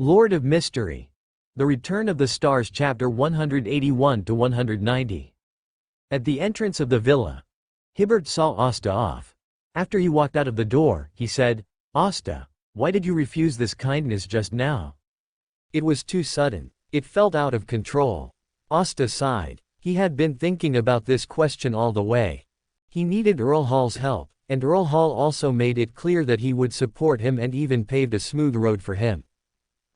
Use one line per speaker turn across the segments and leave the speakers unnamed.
Lord of Mystery. The Return of the Stars, chapter 181 to 190. At the entrance of the villa, Hibbert saw Asta off. After he walked out of the door, he said, "Asta, why did you refuse this kindness just now?" It was too sudden. It felt out of control. Asta sighed. He had been thinking about this question all the way. He needed Earl Hall's help, and Earl Hall also made it clear that he would support him and even paved a smooth road for him.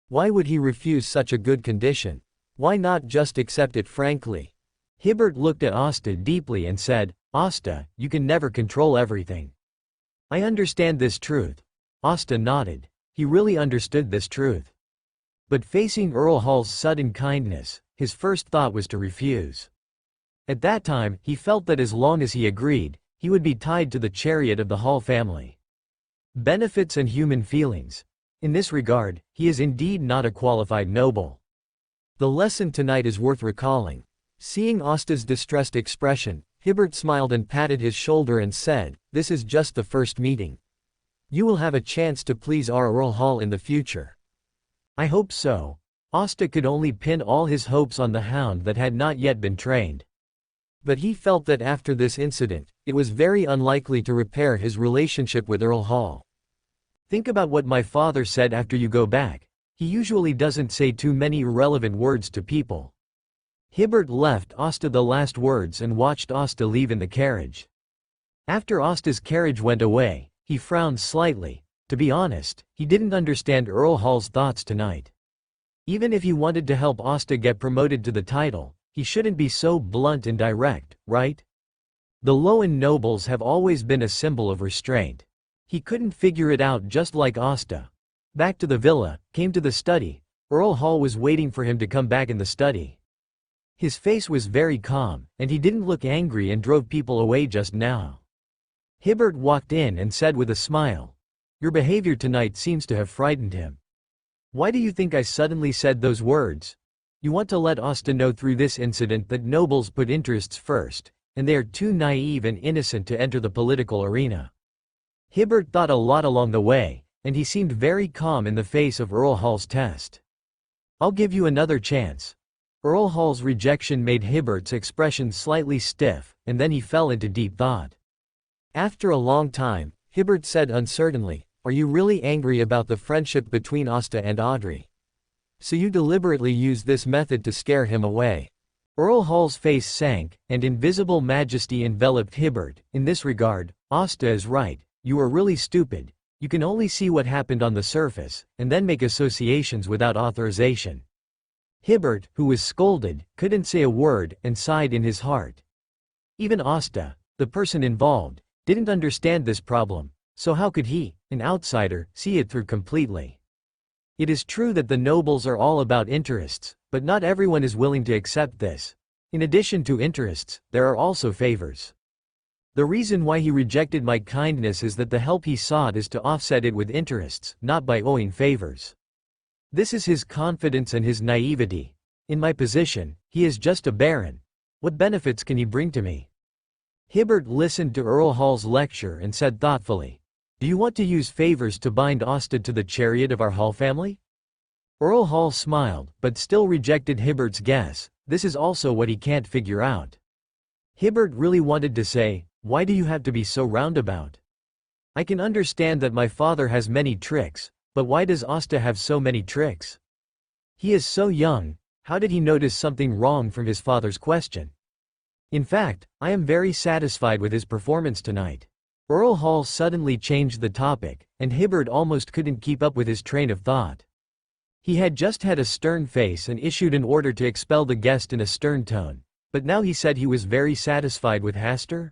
Why would he refuse such a good condition? Why not just accept it frankly? Hibbert looked at Asta deeply and said, "Asta, you can never control everything. I understand this truth." Asta nodded. He really understood this truth. But facing Earl Hall's sudden kindness, his first thought was to refuse. At that time, he felt that as long as he agreed, he would be tied to the chariot of the Hall family. Benefits and human feelings. In this regard, he is indeed not a qualified noble. The lesson tonight is worth recalling. Seeing Asta's distressed expression, Hibbert smiled and patted his shoulder and said, "This is just the first meeting. You will have a chance to please our Earl Hall in the future." "I hope so." Asta could only pin all his hopes on the hound that had not yet been trained. But he felt that after this incident, it was very unlikely to repair his relationship with Earl Hall. "Think about what my father said after you go back. He usually doesn't say too many irrelevant words to people." Hibbert left Asta the last words and watched Asta leave in the carriage. After Asta's carriage went away, he frowned slightly. To be honest, he didn't understand Earl Hall's thoughts tonight. Even if he wanted to help Asta get promoted to the title, he shouldn't be so blunt and direct, right? The Lowen nobles have always been a symbol of restraint. He couldn't figure it out, just like Asta. Back to the villa, came to the study. Earl Hall was waiting for him to come back in the study. His face was very calm, and he didn't look angry and drove people away just now. Hibbert walked in and said with a smile, "Your behavior tonight seems to have frightened him." "Why do you think I suddenly said those words?" "You want to let Asta know through this incident that nobles put interests first, and they are too naive and innocent to enter the political arena." Hibbert thought a lot along the way, and he seemed very calm in the face of Earl Hall's test. "I'll give you another chance." Earl Hall's rejection made Hibbert's expression slightly stiff, and then he fell into deep thought. After a long time, Hibbert said uncertainly, "Are you really angry about the friendship between Asta and Audrey? So you deliberately used this method to scare him away?" Earl Hall's face sank, and invisible majesty enveloped Hibbert. "In this regard, Asta is right. You are really stupid. You can only see what happened on the surface, and then make associations without authorization." Hibbert, who was scolded, couldn't say a word, and sighed in his heart. Even Asta, the person involved, didn't understand this problem, so how could he, an outsider, see it through completely? It is true that the nobles are all about interests, but not everyone is willing to accept this. In addition to interests, there are also favors. The reason why he rejected my kindness is that the help he sought is to offset it with interests, not by owing favors. This is his confidence and his naivety. In my position, he is just a baron. What benefits can he bring to me? Hibbert listened to Earl Hall's lecture and said thoughtfully, "Do you want to use favors to bind Asta to the chariot of our Hall family?" Earl Hall smiled, but still rejected Hibbert's guess. This is also what he can't figure out. Hibbert really wanted to say, "Why do you have to be so roundabout? I can understand that my father has many tricks, but why does Asta have so many tricks? He is so young, how did he notice something wrong from his father's question? In fact, I am very satisfied with his performance tonight." Earl Hall suddenly changed the topic, and Hibbert almost couldn't keep up with his train of thought. He had just had a stern face and issued an order to expel the guest in a stern tone, but now he said he was very satisfied with Hasta?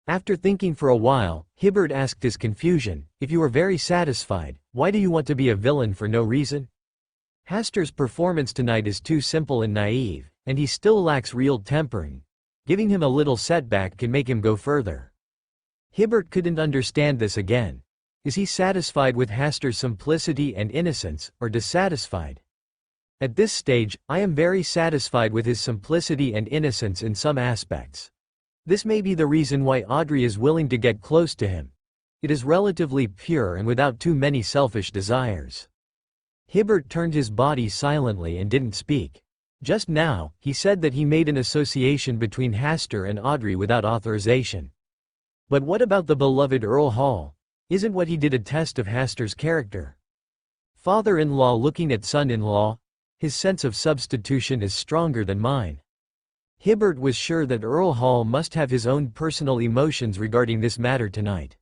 After thinking for a while, Hibbert asked his confusion, "If you are very satisfied, why do you want to be a villain for no reason?" Hasta's performance tonight is too simple and naive, and he still lacks real tempering. Giving him a little setback can make him go further. Hibbert couldn't understand this again. Is he satisfied with Hasta's simplicity and innocence, or dissatisfied? At this stage, I am very satisfied with his simplicity and innocence in some aspects. This may be the reason why Audrey is willing to get close to him. It is relatively pure and without too many selfish desires. Hibbert turned his body silently and didn't speak. Just now, he said that he made an association between Hastur and Audrey without authorization. But what about the beloved Earl Hall? Isn't what he did a test of Hastur's character? Father-in-law looking at son-in-law, his sense of substitution is stronger than mine. Hibbert was sure that Earl Hall must have his own personal emotions regarding this matter tonight.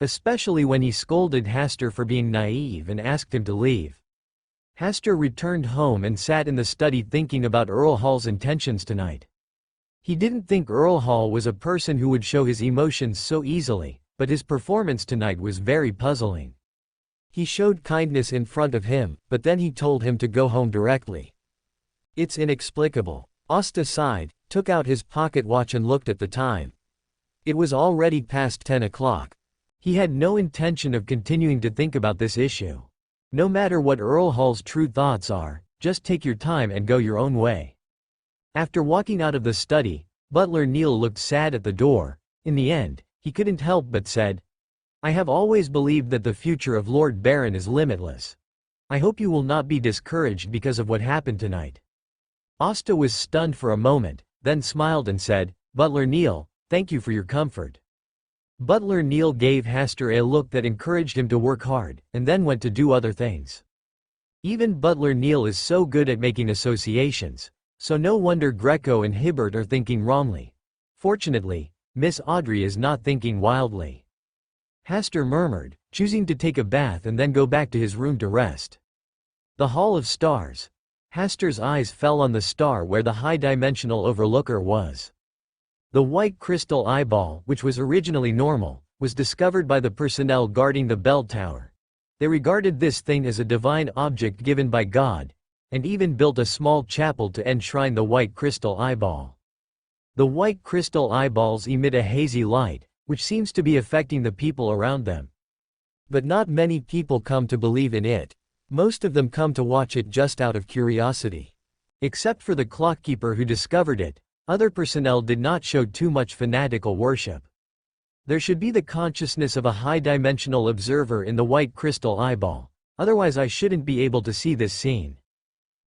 Especially when he scolded Hastur for being naive and asked him to leave. Hastur returned home and sat in the study thinking about Earl Hall's intentions tonight. He didn't think Earl Hall was a person who would show his emotions so easily, but his performance tonight was very puzzling. He showed kindness in front of him, but then he told him to go home directly. It's inexplicable. Asta sighed, took out his pocket watch and looked at the time. It was already past 10 o'clock. He had no intention of continuing to think about this issue. No matter what Earl Hall's true thoughts are, just take your time and go your own way. After walking out of the study, Butler Neal looked sad at the door. In the end, he couldn't help but said, "I have always believed that the future of Lord Baron is limitless. I hope you will not be discouraged because of what happened tonight." Asta was stunned for a moment, then smiled and said, "Butler Neal, thank you for your comfort." Butler Neal gave Hastur a look that encouraged him to work hard, and then went to do other things. Even Butler Neal is so good at making associations, so no wonder Greco and Hibbert are thinking wrongly. Fortunately, Miss Audrey is not thinking wildly. Hastur murmured, choosing to take a bath and then go back to his room to rest. The Hall of Stars. Hastur's eyes fell on the star where the high-dimensional overlooker was. The white crystal eyeball, which was originally normal, was discovered by the personnel guarding the bell tower. They regarded this thing as a divine object given by God, and even built a small chapel to enshrine the white crystal eyeball. The white crystal eyeballs emit a hazy light, which seems to be affecting the people around them. But not many people come to believe in it. Most of them come to watch it just out of curiosity. Except for the clockkeeper who discovered it, other personnel did not show too much fanatical worship. There should be the consciousness of a high-dimensional observer in the white crystal eyeball, otherwise I shouldn't be able to see this scene.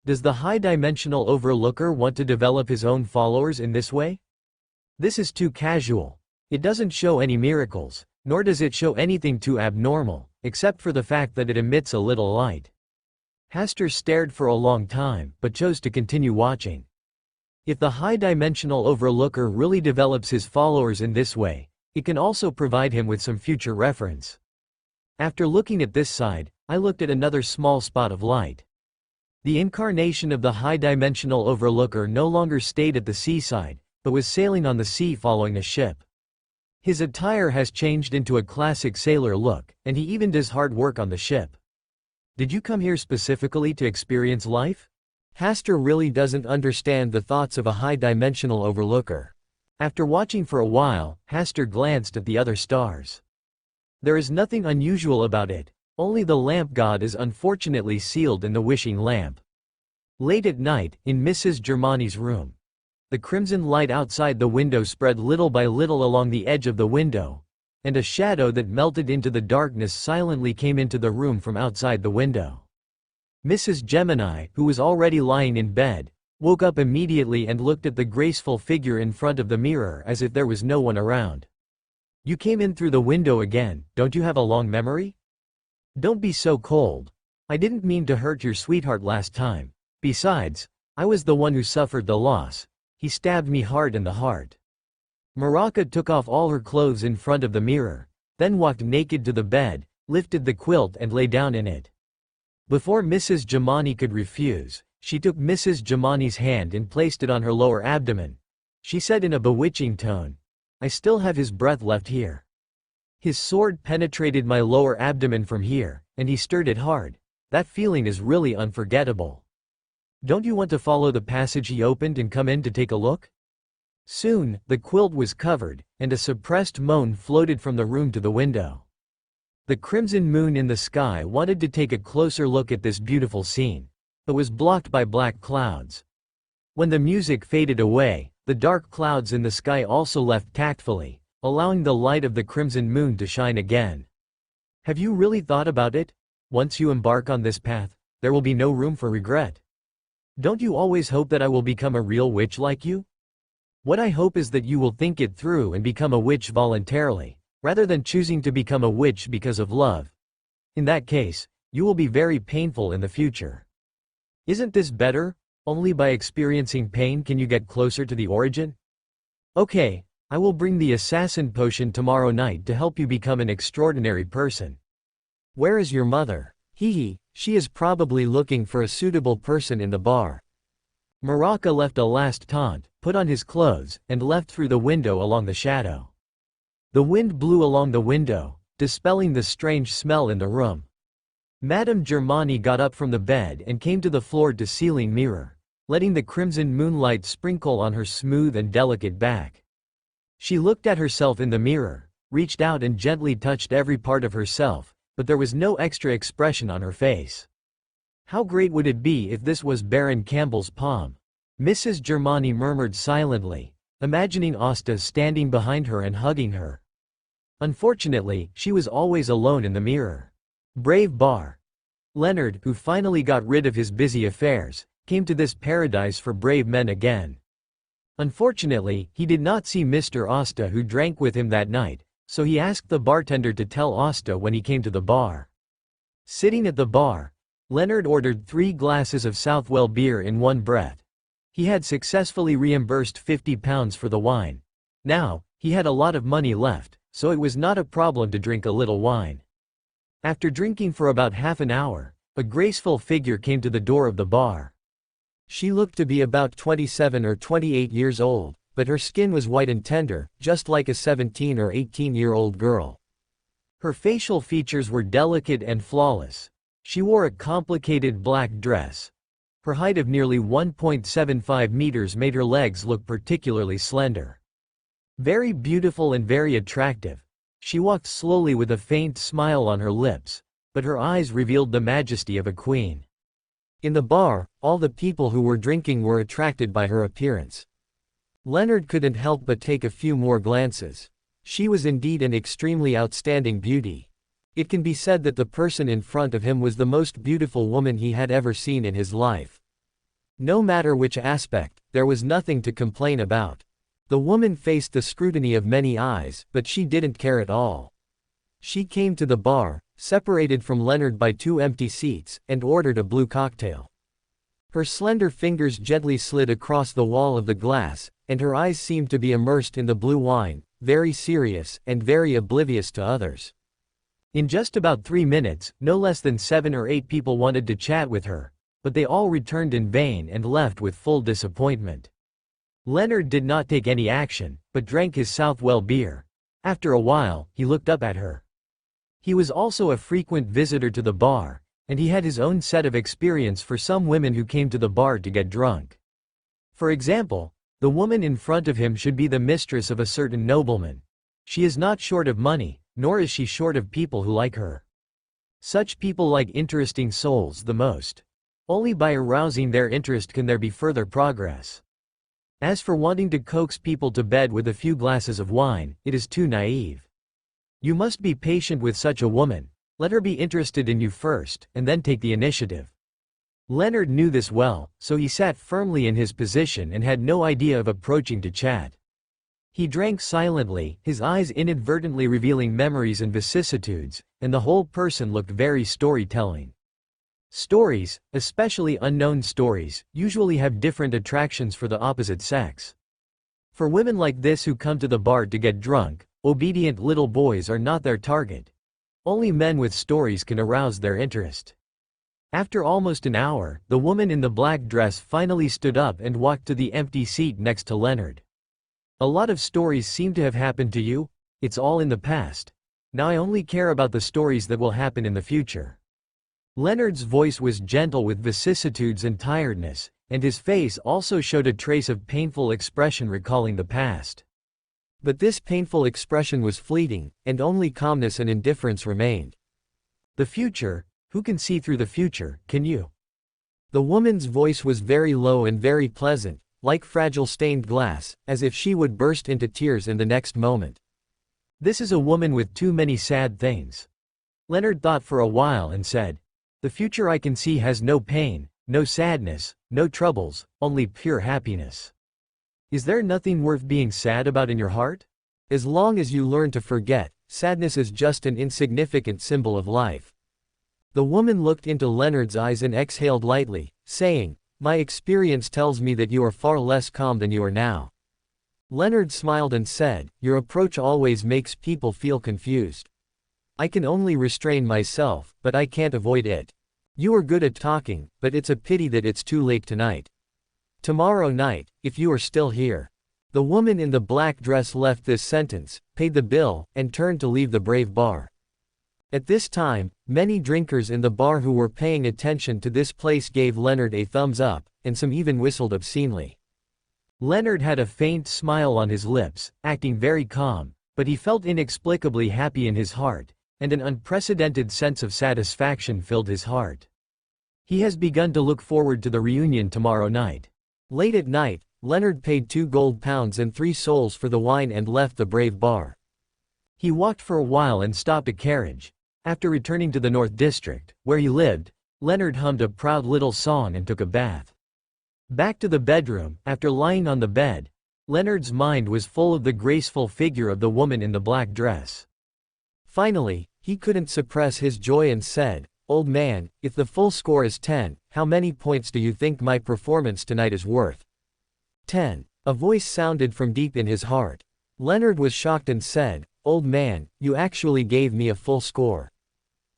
Does the high-dimensional overlooker want to develop his own followers in this way? This is too casual. It doesn't show any miracles, nor does it show anything too abnormal, except for the fact that it emits a little light. Hastur stared for a long time, but chose to continue watching. If the high-dimensional overlooker really develops his followers in this way, it can also provide him with some future reference. After looking at this side, I looked at another small spot of light. The incarnation of the high-dimensional overlooker no longer stayed at the seaside, but was sailing on the sea following a ship. His attire has changed into a classic sailor look, and he even does hard work on the ship. Did you come here specifically to experience life? Hastur really doesn't understand the thoughts of a high-dimensional overlooker. After watching for a while, Hastur glanced at the other stars. There is nothing unusual about it, only the lamp god is unfortunately sealed in the wishing lamp. Late at night, in Mrs. Germani's room, the crimson light outside the window spread little by little along the edge of the window, and a shadow that melted into the darkness silently came into the room from outside the window. Mrs. Gemini, who was already lying in bed, woke up immediately and looked at the graceful figure in front of the mirror as if there was no one around. "You came in through the window again, don't you have a long memory? Don't be so cold. I didn't mean to hurt your sweetheart last time. Besides, I was the one who suffered the loss. He stabbed me hard in the heart." Maraka took off all her clothes in front of the mirror, then walked naked to the bed, lifted the quilt and lay down in it. Before Mrs. Germani could refuse, she took Mrs. Germani's hand and placed it on her lower abdomen. She said in a bewitching tone, "I still have his breath left here. His sword penetrated my lower abdomen from here, and he stirred it hard. That feeling is really unforgettable. Don't you want to follow the passage he opened and come in to take a look?" Soon, the quilt was covered, and a suppressed moan floated from the room to the window. The crimson moon in the sky wanted to take a closer look at this beautiful scene, but was blocked by black clouds. When the music faded away, the dark clouds in the sky also left tactfully, allowing the light of the crimson moon to shine again. "Have you really thought about it? Once you embark on this path, there will be no room for regret. Don't you always hope that I will become a real witch like you? What I hope is that you will think it through and become a witch voluntarily, rather than choosing to become a witch because of love. In that case, you will be very painful in the future. Isn't this better? Only by experiencing pain can you get closer to the origin? Okay, I will bring the assassin potion tomorrow night to help you become an extraordinary person. Where is your mother? She is probably looking for a suitable person in the bar. Maraka left a last taunt, put on his clothes, and left through the window along the shadow. The wind blew along the window, dispelling the strange smell in the room. Madame Germani got up from the bed and came to the floor-to-ceiling mirror, letting the crimson moonlight sprinkle on her smooth and delicate back. She looked at herself in the mirror, reached out and gently touched every part of herself, but there was no extra expression on her face. How great would it be if this was Baron Campbell's palm? Mrs. Germani murmured silently, imagining Asta standing behind her and hugging her. Unfortunately, she was always alone in the mirror. Brave bar. Leonard, who finally got rid of his busy affairs, came to this paradise for brave men again. Unfortunately, he did not see Mr. Asta who drank with him that night, so he asked the bartender to tell Asta when he came to the bar. Sitting at the bar, Leonard ordered 3 glasses of Southwell beer in one breath. He had successfully reimbursed £50 for the wine. Now, he had a lot of money left, so it was not a problem to drink a little wine. After drinking for about half an hour, a graceful figure came to the door of the bar. She looked to be about 27 or 28 years old, but her skin was white and tender, just like a 17 or 18-year-old girl. Her facial features were delicate and flawless. She wore a complicated black dress. Her height of nearly 1.75 meters made her legs look particularly slender. Very beautiful and very attractive. She walked slowly with a faint smile on her lips, but her eyes revealed the majesty of a queen. In the bar, all the people who were drinking were attracted by her appearance. Leonard couldn't help but take a few more glances. She was indeed an extremely outstanding beauty. It can be said that the person in front of him was the most beautiful woman he had ever seen in his life. No matter which aspect, there was nothing to complain about. The woman faced the scrutiny of many eyes, but she didn't care at all. She came to the bar, separated from Leonard by 2 empty seats, and ordered a blue cocktail. Her slender fingers gently slid across the wall of the glass, and her eyes seemed to be immersed in the blue wine, very serious and very oblivious to others. In just about 3 minutes, no less than 7 or 8 people wanted to chat with her, but they all returned in vain and left with full disappointment. Leonard did not take any action, but drank his Southwell beer. After a while, he looked up at her. He was also a frequent visitor to the bar, and he had his own set of experience for some women who came to the bar to get drunk. For example, the woman in front of him should be the mistress of a certain nobleman. She is not short of money, nor is she short of people who like her. Such people like interesting souls the most. Only by arousing their interest can there be further progress. As for wanting to coax people to bed with a few glasses of wine, it is too naive. You must be patient with such a woman, let her be interested in you first, and then take the initiative. Leonard knew this well, so he sat firmly in his position and had no idea of approaching to chat. He drank silently, his eyes inadvertently revealing memories and vicissitudes, and the whole person looked very storytelling. Stories, especially unknown stories, usually have different attractions for the opposite sex. For women like this who come to the bar to get drunk, obedient little boys are not their target. Only men with stories can arouse their interest. After almost an hour, the woman in the black dress finally stood up and walked to the empty seat next to Leonard. A lot of stories seem to have happened to you. It's all in the past. Now I only care about the stories that will happen in the future. Leonard's voice was gentle with vicissitudes and tiredness, and his face also showed a trace of painful expression recalling the past. But this painful expression was fleeting, and only calmness and indifference remained. The future, who can see through the future, can you? The woman's voice was very low and very pleasant, like fragile stained glass, as if she would burst into tears in the next moment. This is a woman with too many sad things. Leonard thought for a while and said, The future I can see has no pain, no sadness, no troubles, only pure happiness. Is there nothing worth being sad about in your heart? As long as you learn to forget, sadness is just an insignificant symbol of life. The woman looked into Leonard's eyes and exhaled lightly, saying, "My experience tells me that you are far less calm than you are now." Leonard smiled and said, "Your approach always makes people feel confused. I can only restrain myself, but I can't avoid it. You are good at talking, but it's a pity that it's too late tonight. Tomorrow night, if you are still here." The woman in the black dress left this sentence, paid the bill, and turned to leave the Brave bar. At this time, many drinkers in the bar who were paying attention to this place gave Leonard a thumbs up, and some even whistled obscenely. Leonard had a faint smile on his lips, acting very calm, but he felt inexplicably happy in his heart, and an unprecedented sense of satisfaction filled his heart. He has begun to look forward to the reunion tomorrow night. Late at night, Leonard paid 2 gold pounds and 3 souls for the wine and left the Brave bar. He walked for a while and stopped a carriage. After returning to the North District, where he lived, Leonard hummed a proud little song and took a bath. Back to the bedroom, after lying on the bed, Leonard's mind was full of the graceful figure of the woman in the black dress. Finally, he couldn't suppress his joy and said, "Old man, if the full score is 10, how many points do you think my performance tonight is worth?" 10. A voice sounded from deep in his heart. Leonard was shocked and said, "Old man, you actually gave me a full score.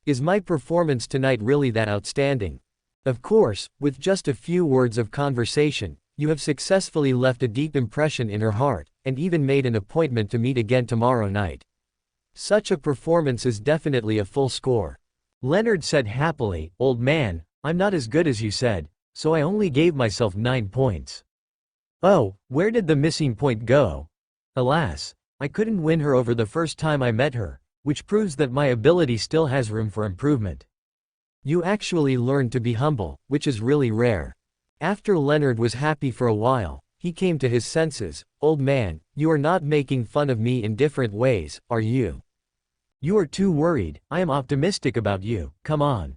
Is my performance tonight really that outstanding?" Of course, with just a few words of conversation, you have successfully left a deep impression in her heart, and even made an appointment to meet again tomorrow night. Such a performance is definitely a full score. Leonard said happily, "Old man, I'm not as good as you said, so I only gave myself 9 points. Oh, where did the missing point go? Alas, I couldn't win her over the first time I met her, which proves that my ability still has room for improvement." You actually learned to be humble, which is really rare. After Leonard was happy for a while, he came to his senses. "Old man, you are not making fun of me in different ways, are you? You are too worried. I am optimistic about you, come on."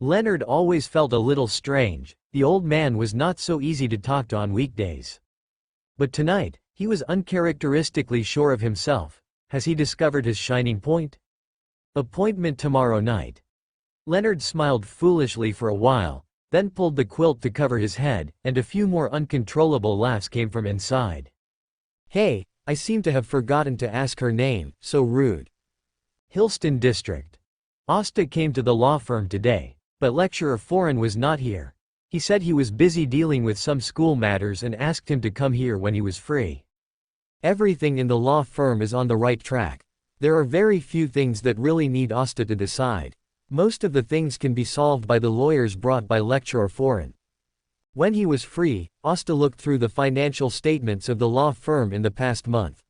Leonard always felt a little strange. The old man was not so easy to talk to on weekdays. But tonight, he was uncharacteristically sure of himself. Has he discovered his shining point? Appointment tomorrow night. Leonard smiled foolishly for a while, then pulled the quilt to cover his head, and a few more uncontrollable laughs came from inside. "Hey, I seem to have forgotten to ask her name, so rude." Hillston District. Asta came to the law firm today, but Lecturer Foreign was not here. He said he was busy dealing with some school matters and asked him to come here when he was free. Everything in the law firm is on the right track. There are very few things that really need Asta to decide. Most of the things can be solved by the lawyers brought by Lecturer Foreign. When he was free, Asta looked through the financial statements of the law firm in the past month.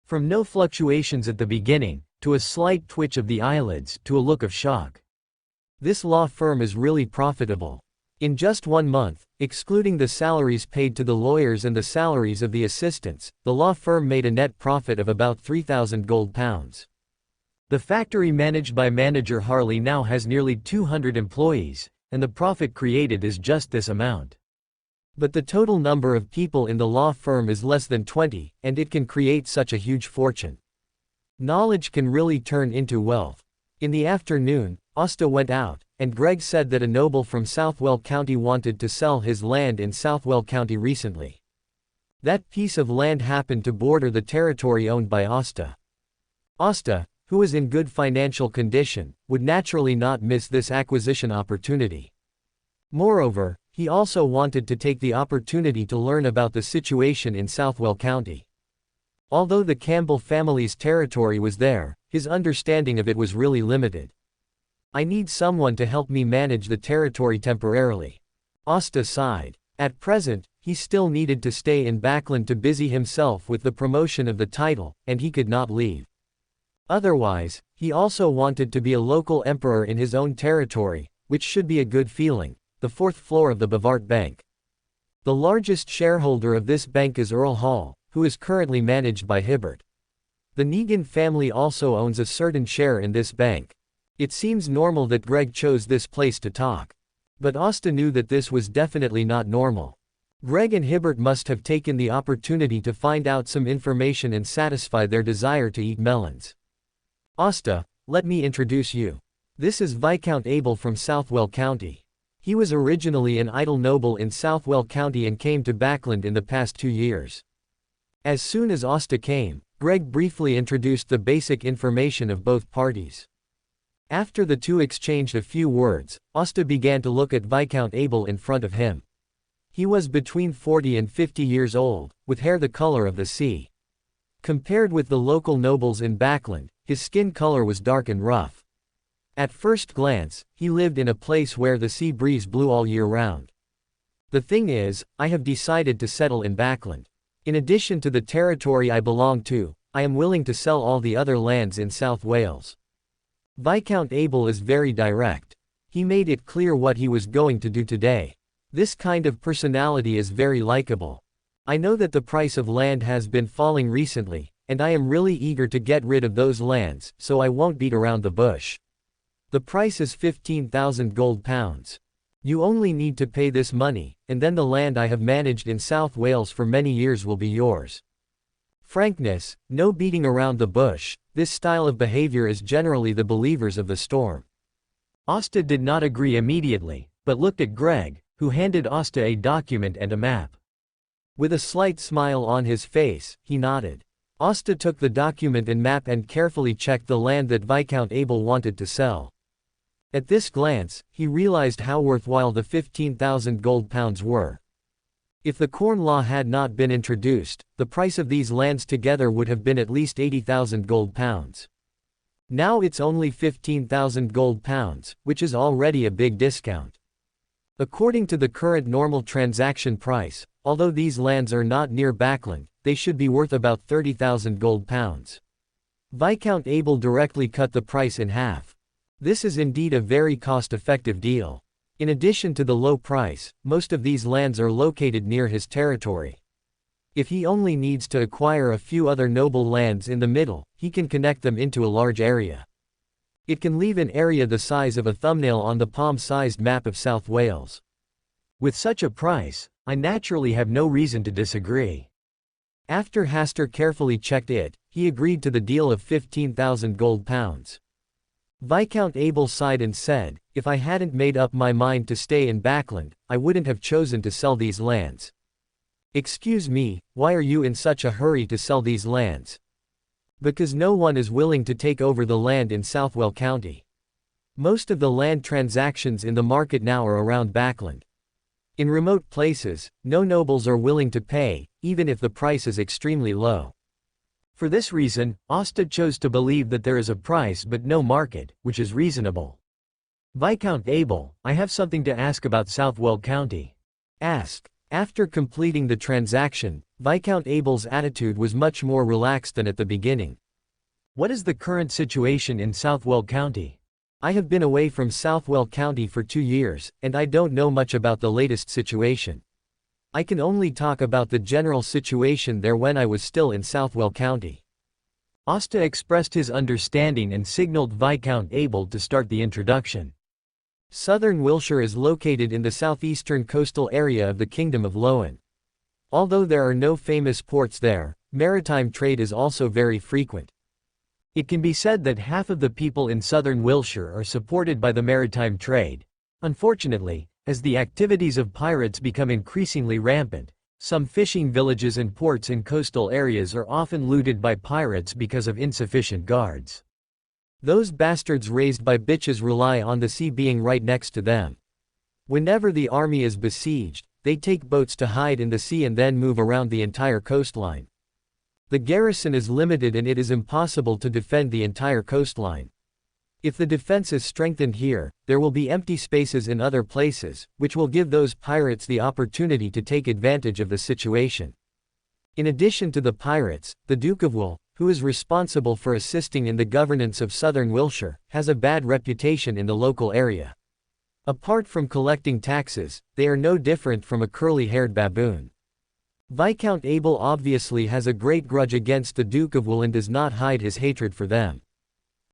From no fluctuations at the beginning, to a slight twitch of the eyelids, to a look of shock. This law firm is really profitable. In just 1 month, excluding the salaries paid to the lawyers and the salaries of the assistants, the law firm made a net profit of about 3,000 gold pounds. The factory managed by manager Harley now has nearly 200 employees, and the profit created is just this amount. But the total number of people in the law firm is less than 20, and it can create such a huge fortune. Knowledge can really turn into wealth. In the afternoon, Asta went out, and Greg said that a noble from Southwell County wanted to sell his land in Southwell County recently. That piece of land happened to border the territory owned by Asta. Asta, who was in good financial condition, would naturally not miss this acquisition opportunity. Moreover, he also wanted to take the opportunity to learn about the situation in Southwell County. Although the Campbell family's territory was there, his understanding of it was really limited. "I need someone to help me manage the territory temporarily." Asta sighed. At present, he still needed to stay in Backland to busy himself with the promotion of the title, and he could not leave. Otherwise, he also wanted to be a local emperor in his own territory, which should be a good feeling. The 4th floor of the Bavart Bank. The largest shareholder of this bank is Earl Hall, who is currently managed by Hibbert. The Negan family also owns a certain share in this bank. It seems normal that Greg chose this place to talk. But Asta knew that this was definitely not normal. Greg and Hibbert must have taken the opportunity to find out some information and satisfy their desire to eat melons. Asta, let me introduce you. This is Viscount Abel from Southwell County. He was originally an idle noble in Southwell County and came to Backland in the past 2 years. As soon as Asta came, Greg briefly introduced the basic information of both parties. After the two exchanged a few words, Asta began to look at Viscount Abel in front of him. He was between 40 and 50 years old, with hair the color of the sea. Compared with the local nobles in Backland, his skin color was dark and rough. At first glance, he lived in a place where the sea breeze blew all year round. The thing is, I have decided to settle in Backland. In addition to the territory I belong to, I am willing to sell all the other lands in South Wales. Viscount Abel is very direct. He made it clear what he was going to do today. This kind of personality is very likable. I know that the price of land has been falling recently, and I am really eager to get rid of those lands, so I won't beat around the bush. The price is 15,000 gold pounds. You only need to pay this money, and then the land I have managed in South Wales for many years will be yours. Frankness, no beating around the bush, this style of behavior is generally the believers of the storm. Asta did not agree immediately, but looked at Greg, who handed Asta a document and a map. With a slight smile on his face, he nodded. Asta took the document and map and carefully checked the land that Viscount Abel wanted to sell. At this glance, he realized how worthwhile the 15,000 gold pounds were. If the Corn Law had not been introduced, the price of these lands together would have been at least 80,000 gold pounds. Now it's only 15,000 gold pounds, which is already a big discount. According to the current normal transaction price, although these lands are not near Backland, they should be worth about 30,000 gold pounds. Viscount Abel directly cut the price in half. This is indeed a very cost-effective deal. In addition to the low price, most of these lands are located near his territory. If he only needs to acquire a few other noble lands in the middle, he can connect them into a large area. It can leave an area the size of a thumbnail on the palm-sized map of South Wales. With such a price, I naturally have no reason to disagree. After Hasta carefully checked it, he agreed to the deal of 15,000 gold pounds. Viscount Abel sighed and said, "If I hadn't made up my mind to stay in Backland, I wouldn't have chosen to sell these lands." "Excuse me, why are you in such a hurry to sell these lands?" "Because no one is willing to take over the land in Southwell County. Most of the land transactions in the market now are around Backland. In remote places, no nobles are willing to pay, even if the price is extremely low. For this reason, Asta chose to believe that there is a price but no market, which is reasonable. Viscount Abel, I have something to ask about Southwell County." "Ask." After completing the transaction, Viscount Abel's attitude was much more relaxed than at the beginning. "What is the current situation in Southwell County?" "I have been away from Southwell County for 2 years, and I don't know much about the latest situation. I can only talk about the general situation there when I was still in Southwell County." Asta expressed his understanding and signaled Viscount Abel to start the introduction. Southern Wiltshire is located in the southeastern coastal area of the Kingdom of Lowen. Although there are no famous ports there, maritime trade is also very frequent. It can be said that half of the people in southern Wiltshire are supported by the maritime trade. Unfortunately, as the activities of pirates become increasingly rampant, some fishing villages and ports in coastal areas are often looted by pirates because of insufficient guards. Those bastards raised by bitches rely on the sea being right next to them. Whenever the army is besieged, they take boats to hide in the sea and then move around the entire coastline. The garrison is limited and it is impossible to defend the entire coastline. If the defense is strengthened here, there will be empty spaces in other places, which will give those pirates the opportunity to take advantage of the situation. In addition to the pirates, the Duke of Wool, who is responsible for assisting in the governance of southern Wiltshire, has a bad reputation in the local area. Apart from collecting taxes, they are no different from a curly-haired baboon. Viscount Abel obviously has a great grudge against the Duke of Wool and does not hide his hatred for them.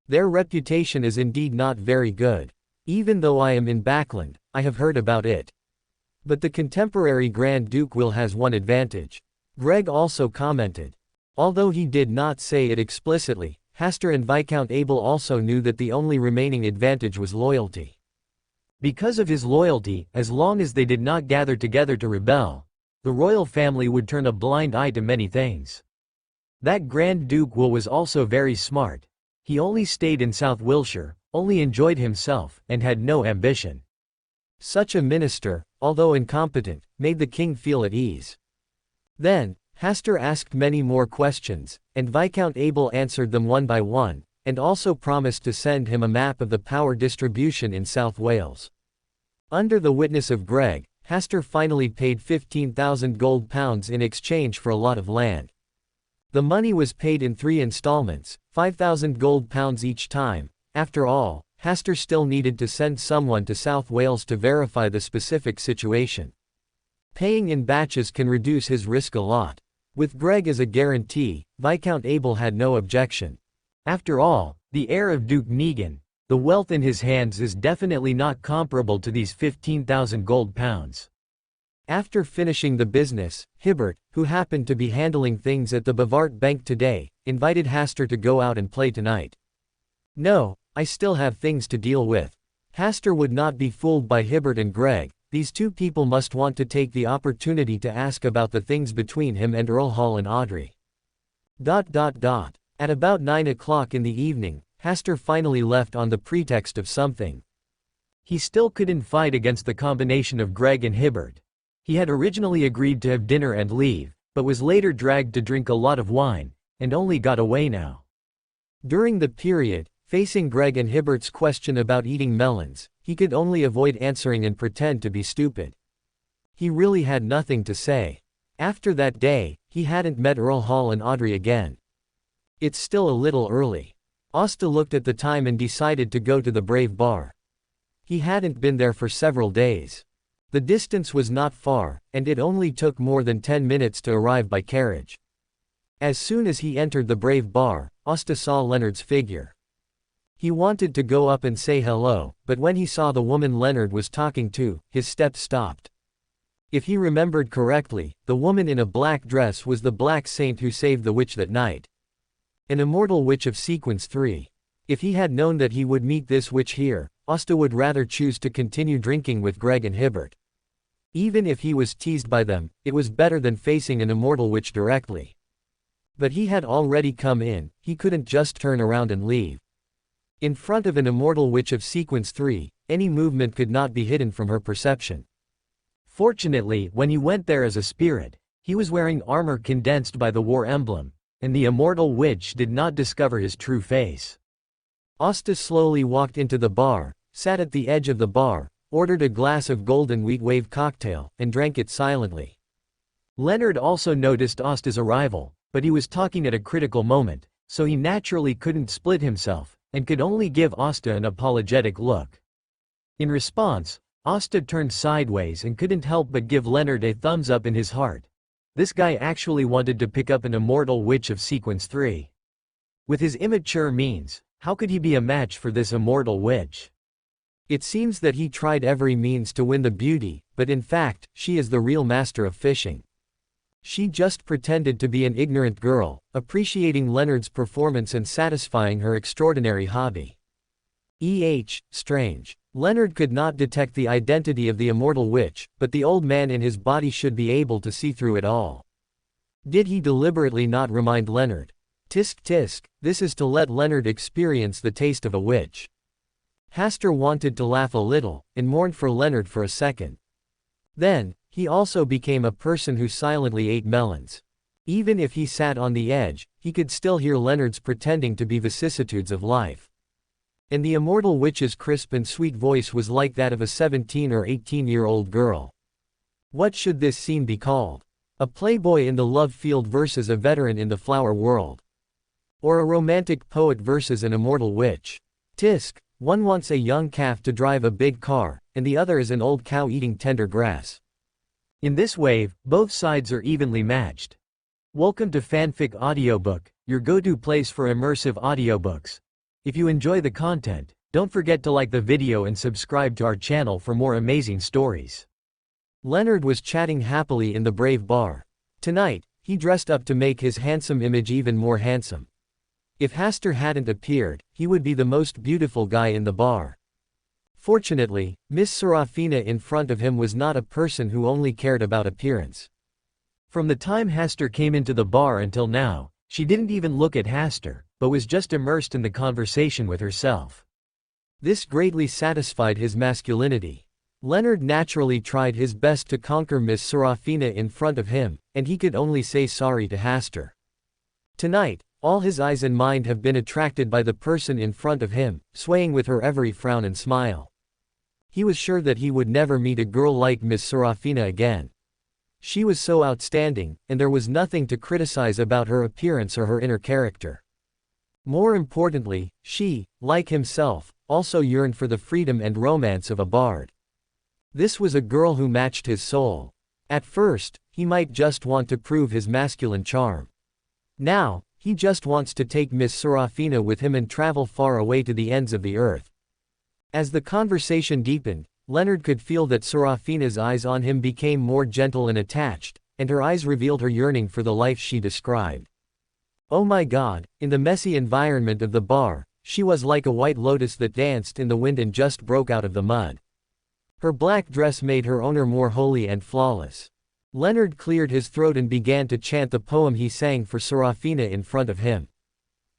Their reputation is indeed not very good. Even though I am in Backland, I have heard about it. But the contemporary Grand Duke will has one advantage. Greg also commented. Although he did not say it explicitly, Hasta and Viscount Abel also knew that the only remaining advantage was loyalty. Because of his loyalty, as long as they did not gather together to rebel, the royal family would turn a blind eye to many things. That Grand Duke Will was also very smart. He only stayed in South Wiltshire, only enjoyed himself, and had no ambition. Such a minister, although incompetent, made the king feel at ease. Then, Hasta asked many more questions, and Viscount Abel answered them one by one, and also promised to send him a map of the power distribution in South Wales. Under the witness of Greg, Hasta finally paid 15,000 gold pounds in exchange for a lot of land. The money was paid in 3 installments, 5,000 gold pounds each time. After all, Hasta still needed to send someone to South Wales to verify the specific situation. Paying in batches can reduce his risk a lot. With Greg as a guarantee, Viscount Abel had no objection. After all, the heir of Duke Negan, the wealth in his hands is definitely not comparable to these 15,000 gold pounds. After finishing the business, Hibbert, who happened to be handling things at the Bavart Bank today, invited Hasta to go out and play tonight. No, I still have things to deal with. Hasta would not be fooled by Hibbert and Greg. These two people must want to take the opportunity to ask about the things between him and Earl Hall and Audrey. At about 9 o'clock in the evening, Hasta finally left on the pretext of something. He still couldn't fight against the combination of Greg and Hibbert. He had originally agreed to have dinner and leave, but was later dragged to drink a lot of wine, and only got away now. During the period, facing Greg and Hibbert's question about eating melons, he could only avoid answering and pretend to be stupid. He really had nothing to say. After that day, he hadn't met Earl Hall and Audrey again. It's still a little early. Asta looked at the time and decided to go to the Brave Bar. He hadn't been there for several days. The distance was not far, and it only took more than 10 minutes to arrive by carriage. As soon as he entered the Brave Bar, Asta saw Leonard's figure. He wanted to go up and say hello, but when he saw the woman Leonard was talking to, his steps stopped. If he remembered correctly, the woman in a black dress was the Black Saint who saved the witch that night. An immortal witch of Sequence 3. If he had known that he would meet this witch here, Asta would rather choose to continue drinking with Greg and Hibbert. Even if he was teased by them, it was better than facing an immortal witch directly. But he had already come in, he couldn't just turn around and leave. In front of an immortal witch of Sequence 3, any movement could not be hidden from her perception. Fortunately, when he went there as a spirit, he was wearing armor condensed by the war emblem, and the immortal witch did not discover his true face. Asta slowly walked into the bar, sat at the edge of the bar, ordered a glass of golden wheat wave cocktail, and drank it silently. Leonard also noticed Asta's arrival, but he was talking at a critical moment, so he naturally couldn't split himself, and could only give Asta an apologetic look. In response, Asta turned sideways and couldn't help but give Leonard a thumbs up in his heart. This guy actually wanted to pick up an immortal witch of Sequence 3. With his immature means, how could he be a match for this immortal witch? It seems that he tried every means to win the beauty, but in fact, she is the real master of fishing. She just pretended to be an ignorant girl, appreciating Leonard's performance and satisfying her extraordinary hobby. Strange. Leonard could not detect the identity of the immortal witch, but the old man in his body should be able to see through it all. Did he deliberately not remind Leonard? Tisk tisk, this is to let Leonard experience the taste of a witch. Hasta wanted to laugh a little, and mourned for Leonard for a second. Then, he also became a person who silently ate melons. Even if he sat on the edge, he could still hear Leonard's pretending to be vicissitudes of life. And the immortal witch's crisp and sweet voice was like that of a 17 or 18-year-old girl. What should this scene be called? A playboy in the love field versus a veteran in the flower world? Or a romantic poet versus an immortal witch? Tisk, one wants a young calf to drive a big car, and the other is an old cow eating tender grass. In this wave, both sides are evenly matched. Welcome to Fanfic Audiobook, your go-to place for immersive audiobooks. If you enjoy the content, don't forget to like the video and subscribe to our channel for more amazing stories. Leonard was chatting happily in the Brave bar. Tonight, he dressed up to make his handsome image even more handsome. If Hasta hadn't appeared, he would be the most beautiful guy in the bar. Fortunately, Miss Serafina in front of him was not a person who only cared about appearance. From the time Hasta came into the bar until now, she didn't even look at Hasta, but was just immersed in the conversation with herself. This greatly satisfied his masculinity. Leonard naturally tried his best to conquer Miss Serafina in front of him, and he could only say sorry to Hasta. Tonight, all his eyes and mind have been attracted by the person in front of him, swaying with her every frown and smile. He was sure that he would never meet a girl like Miss Serafina again. She was so outstanding, and there was nothing to criticize about her appearance or her inner character. More importantly, she, like himself, also yearned for the freedom and romance of a bard. This was a girl who matched his soul. At first, he might just want to prove his masculine charm. Now, he just wants to take Miss Serafina with him and travel far away to the ends of the earth. As the conversation deepened, Leonard could feel that Serafina's eyes on him became more gentle and attached, and her eyes revealed her yearning for the life she described. Oh my God, in the messy environment of the bar, she was like a white lotus that danced in the wind and just broke out of the mud. Her black dress made her owner more holy and flawless. Leonard cleared his throat and began to chant the poem he sang for Serafina in front of him.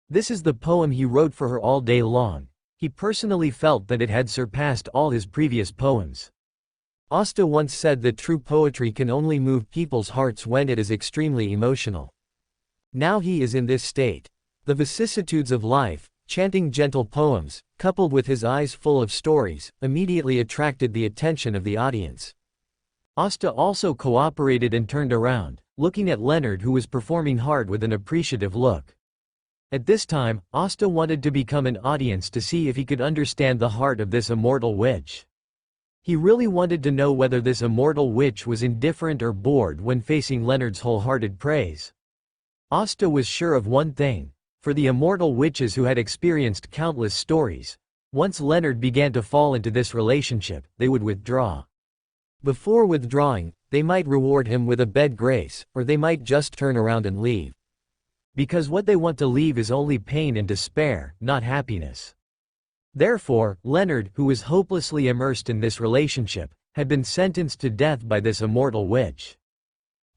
This is the poem he wrote for her all day long. He personally felt that it had surpassed all his previous poems. Hasta once said that true poetry can only move people's hearts when it is extremely emotional. Now he is in this state. The vicissitudes of life, chanting gentle poems, coupled with his eyes full of stories, immediately attracted the attention of the audience. Hasta also cooperated and turned around, looking at Leonard, who was performing hard with an appreciative look. At this time, Hasta wanted to become an audience to see if he could understand the heart of this immortal witch. He really wanted to know whether this immortal witch was indifferent or bored when facing Leonard's wholehearted praise. Hasta was sure of one thing. For the immortal witches who had experienced countless stories, once Leonard began to fall into this relationship, they would withdraw. Before withdrawing, they might reward him with a bed grace, or they might just turn around and leave. Because what they want to leave is only pain and despair, not happiness. Therefore, Leonard, who was hopelessly immersed in this relationship, had been sentenced to death by this immortal witch.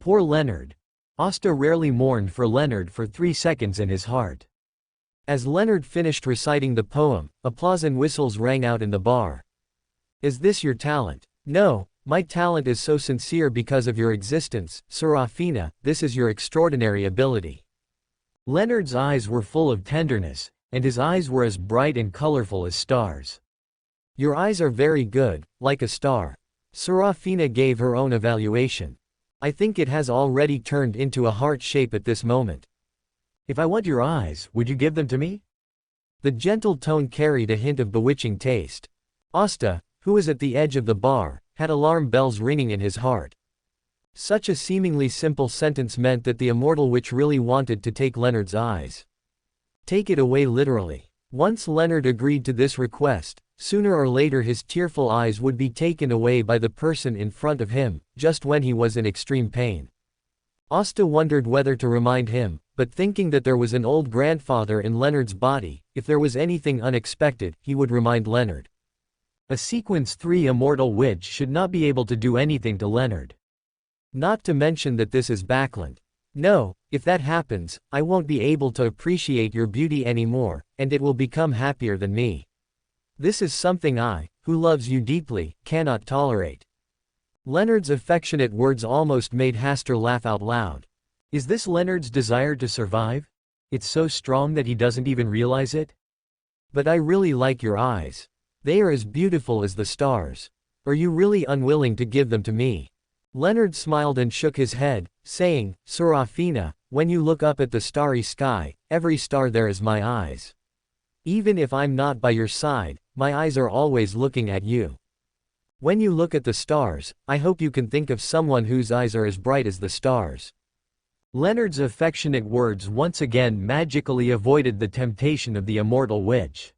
Poor Leonard. Hasta rarely mourned for Leonard for 3 seconds in his heart. As Leonard finished reciting the poem, applause and whistles rang out in the bar. Is this your talent? No, my talent is so sincere because of your existence, Serafina, this is your extraordinary ability. Leonard's eyes were full of tenderness, and his eyes were as bright and colorful as stars. Your eyes are very good, like a star. Serafina gave her own evaluation. I think it has already turned into a heart shape at this moment. If I want your eyes, would you give them to me? The gentle tone carried a hint of bewitching taste. Hasta, who was at the edge of the bar, had alarm bells ringing in his heart. Such a seemingly simple sentence meant that the immortal witch really wanted to take Leonard's eyes. Take it away literally. Once Leonard agreed to this request, sooner or later his tearful eyes would be taken away by the person in front of him, just when he was in extreme pain. Hasta wondered whether to remind him, but thinking that there was an old grandfather in Leonard's body, if there was anything unexpected, he would remind Leonard. A Sequence 3 immortal witch should not be able to do anything to Leonard. Not to mention that this is backland. No, if that happens, I won't be able to appreciate your beauty anymore, and it will become happier than me. This is something I, who loves you deeply, cannot tolerate. Leonard's affectionate words almost made Hasta laugh out loud. Is this Leonard's desire to survive? It's so strong that he doesn't even realize it? But I really like your eyes. They are as beautiful as the stars. Are you really unwilling to give them to me? Leonard smiled and shook his head, saying, Serafina, when you look up at the starry sky, every star there is my eyes. Even if I'm not by your side, my eyes are always looking at you. When you look at the stars, I hope you can think of someone whose eyes are as bright as the stars. Leonard's affectionate words once again magically avoided the temptation of the immortal witch.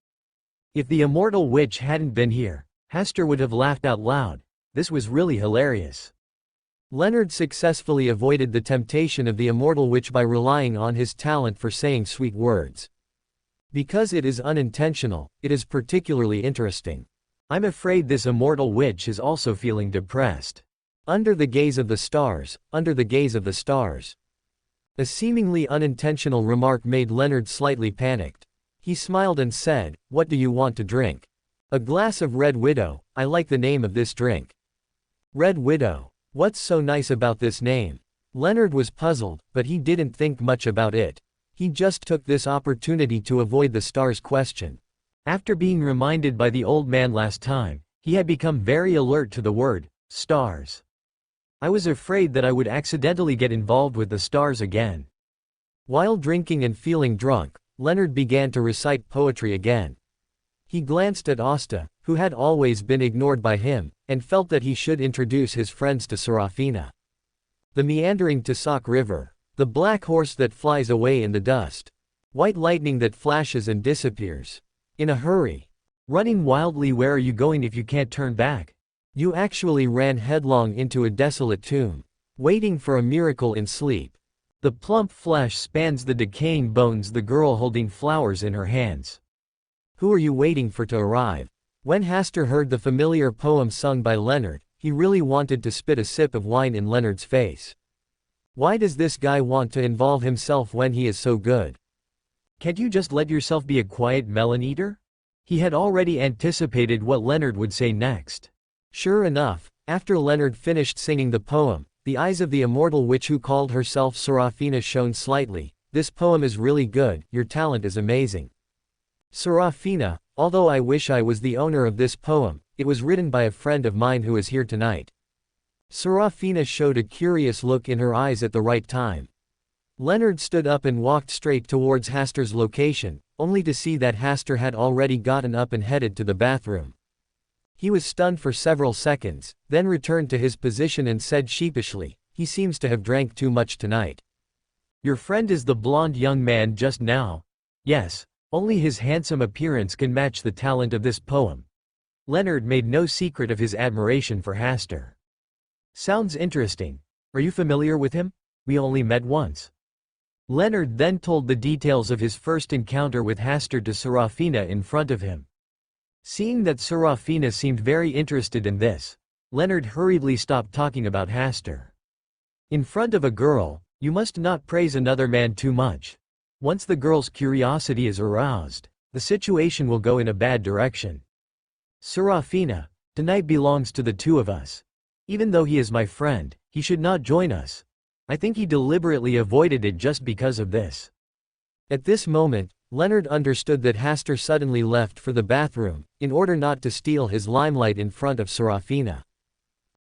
If the immortal witch hadn't been here, Hasta would have laughed out loud. This was really hilarious. Leonard successfully avoided the temptation of the immortal witch by relying on his talent for saying sweet words. Because it is unintentional, it is particularly interesting. I'm afraid this immortal witch is also feeling depressed. Under the gaze of the stars, under the gaze of the stars. A seemingly unintentional remark made Leonard slightly panicked. He smiled and said, "What do you want to drink?" "A glass of Red Widow, I like the name of this drink." Red Widow. What's so nice about this name? Leonard was puzzled, but he didn't think much about it. He just took this opportunity to avoid the stars question. After being reminded by the old man last time, he had become very alert to the word, stars. I was afraid that I would accidentally get involved with the stars again. While drinking and feeling drunk, Leonard began to recite poetry again. He glanced at Hasta, who had always been ignored by him, and felt that he should introduce his friends to Serafina. The meandering Tisac River. The black horse that flies away in the dust. White lightning that flashes and disappears. In a hurry. Running wildly, where are you going if you can't turn back? You actually ran headlong into a desolate tomb. Waiting for a miracle in sleep. The plump flesh spans the decaying bones, the girl holding flowers in her hands. Who are you waiting for to arrive? When Hasta heard the familiar poem sung by Leonard, he really wanted to spit a sip of wine in Leonard's face. Why does this guy want to involve himself when he is so good? Can't you just let yourself be a quiet melon eater? He had already anticipated what Leonard would say next. Sure enough, after Leonard finished singing the poem, the eyes of the immortal witch who called herself Serafina shone slightly. This poem is really good, your talent is amazing. Serafina, although I wish I was the owner of this poem, it was written by a friend of mine who is here tonight. Serafina showed a curious look in her eyes at the right time. Leonard stood up and walked straight towards Hasta's location, only to see that Hasta had already gotten up and headed to the bathroom. He was stunned for several seconds, then returned to his position and said sheepishly, "He seems to have drank too much tonight." "Your friend is the blonde young man just now?" "Yes, only his handsome appearance can match the talent of this poem." Leonard made no secret of his admiration for Hasta. "Sounds interesting. Are you familiar with him? We only met once." Leonard then told the details of his first encounter with Hasta to Serafina in front of him. Seeing that Serafina seemed very interested in this, Leonard hurriedly stopped talking about Hasta. In front of a girl, you must not praise another man too much. Once the girl's curiosity is aroused, the situation will go in a bad direction. "Serafina, tonight belongs to the two of us. Even though he is my friend, he should not join us." I think he deliberately avoided it just because of this. At this moment, Leonard understood that Hasta suddenly left for the bathroom, in order not to steal his limelight in front of Serafina.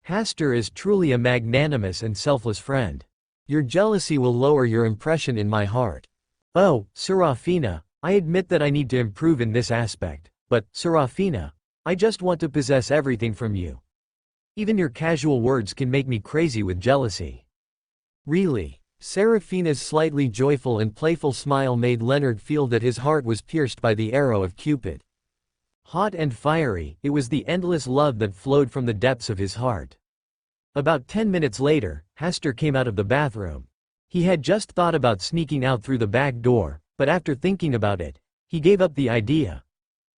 Hasta is truly a magnanimous and selfless friend. Your jealousy will lower your impression in my heart. Oh, Serafina, I admit that I need to improve in this aspect, but, Serafina, I just want to possess everything from you. Even your casual words can make me crazy with jealousy. Really? Serafina's slightly joyful and playful smile made Leonard feel that his heart was pierced by the arrow of Cupid. Hot and fiery, it was the endless love that flowed from the depths of his heart. About 10 minutes later, Hasta came out of the bathroom. He had just thought about sneaking out through the back door, but after thinking about it, he gave up the idea.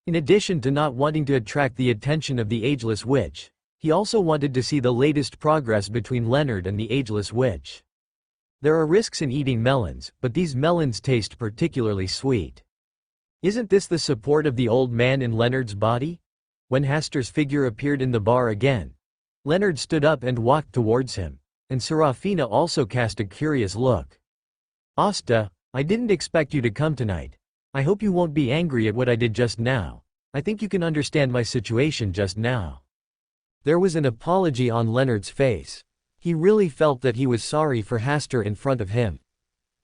In addition to not wanting to attract the attention of the ageless witch, he also wanted to see the latest progress between Leonard and the ageless witch. There are risks in eating melons, but these melons taste particularly sweet. Isn't this the support of the old man in Leonard's body? When Hasta's figure appeared in the bar again, Leonard stood up and walked towards him, and Serafina also cast a curious look. "Hasta, I didn't expect you to come tonight. I hope you won't be angry at what I did just now. I think you can understand my situation just now." There was an apology on Leonard's face. He really felt that he was sorry for Hasta in front of him.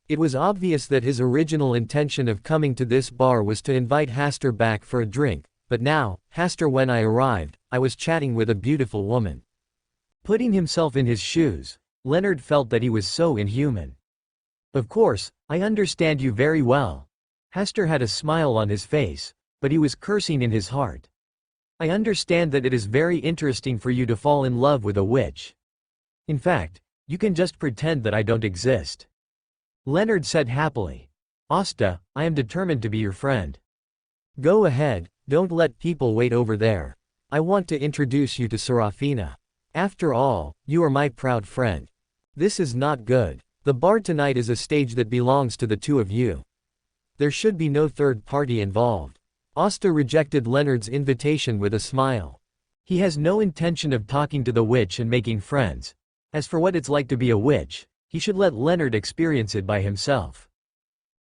It was obvious that his original intention of coming to this bar was to invite Hasta back for a drink, but now, Hasta, when I arrived, I was chatting with a beautiful woman. Putting himself in his shoes, Leonard felt that he was so inhuman. Of course, I understand you very well. Hasta had a smile on his face, but he was cursing in his heart. I understand that it is very interesting for you to fall in love with a witch. In fact, you can just pretend that I don't exist. Leonard said happily. Hasta, I am determined to be your friend. Go ahead, don't let people wait over there. I want to introduce you to Serafina. After all, you are my proud friend. This is not good. The bar tonight is a stage that belongs to the two of you. There should be no third party involved. Hasta rejected Leonard's invitation with a smile. He has no intention of talking to the witch and making friends. As for what it's like to be a witch, he should let Leonard experience it by himself.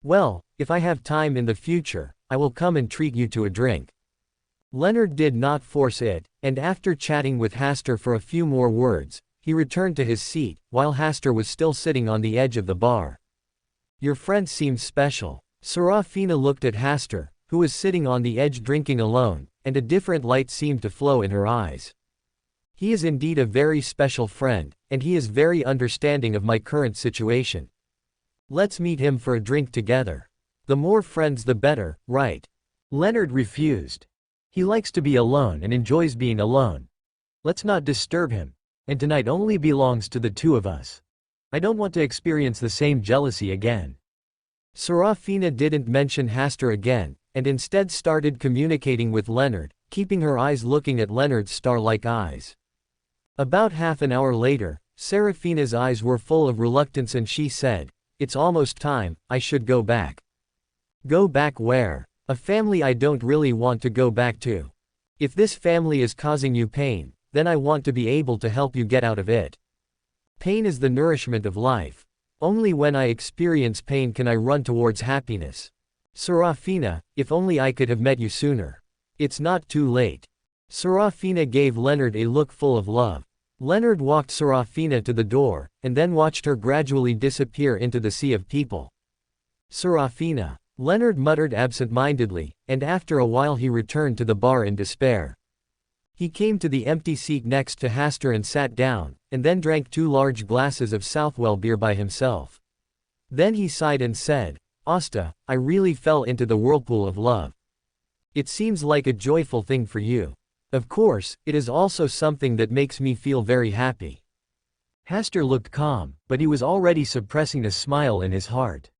Well, if I have time in the future, I will come and treat you to a drink. Leonard did not force it, and after chatting with Hasta for a few more words, he returned to his seat, while Hasta was still sitting on the edge of the bar. Your friend seems special. Serafina looked at Hasta, who was sitting on the edge drinking alone, and a different light seemed to flow in her eyes. He is indeed a very special friend, and he is very understanding of my current situation. Let's meet him for a drink together. The more friends the better, right? Leonard refused. He likes to be alone and enjoys being alone. Let's not disturb him. And tonight only belongs to the two of us. I don't want to experience the same jealousy again. Serafina didn't mention Hasta again, and instead started communicating with Leonard, keeping her eyes looking at Leonard's star-like eyes. About half an hour later, Serafina's eyes were full of reluctance and she said, "It's almost time, I should go back." Go back where? A family I don't really want to go back to. If this family is causing you pain, then I want to be able to help you get out of it. Pain is the nourishment of life. Only when I experience pain can I run towards happiness. Serafina, if only I could have met you sooner. It's not too late. Serafina gave Leonard a look full of love. Leonard walked Serafina to the door, and then watched her gradually disappear into the sea of people. Serafina. Leonard muttered absent-mindedly, and after a while he returned to the bar in despair. He came to the empty seat next to Hasta and sat down, and then drank 2 large glasses of Southwell beer by himself. Then he sighed and said, Hasta, I really fell into the whirlpool of love. It seems like a joyful thing for you. Of course, it is also something that makes me feel very happy. Hasta looked calm, but he was already suppressing a smile in his heart.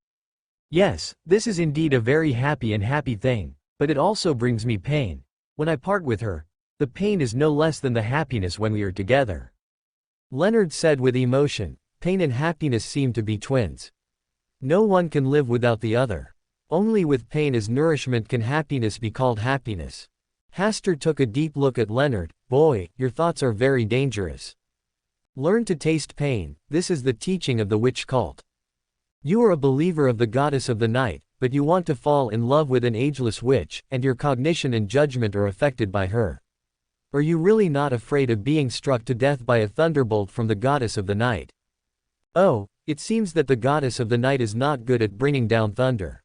Yes, this is indeed a very happy thing, but it also brings me pain. When I part with her, the pain is no less than the happiness when we are together. Leonard said with emotion, pain and happiness seem to be twins. No one can live without the other. Only with pain as nourishment can happiness be called happiness. Hasta took a deep look at Leonard. Boy, your thoughts are very dangerous. Learn to taste pain, this is the teaching of the witch cult. You are a believer of the goddess of the night, but you want to fall in love with an ageless witch, and your cognition and judgment are affected by her. Are you really not afraid of being struck to death by a thunderbolt from the goddess of the night? Oh, it seems that the goddess of the night is not good at bringing down thunder.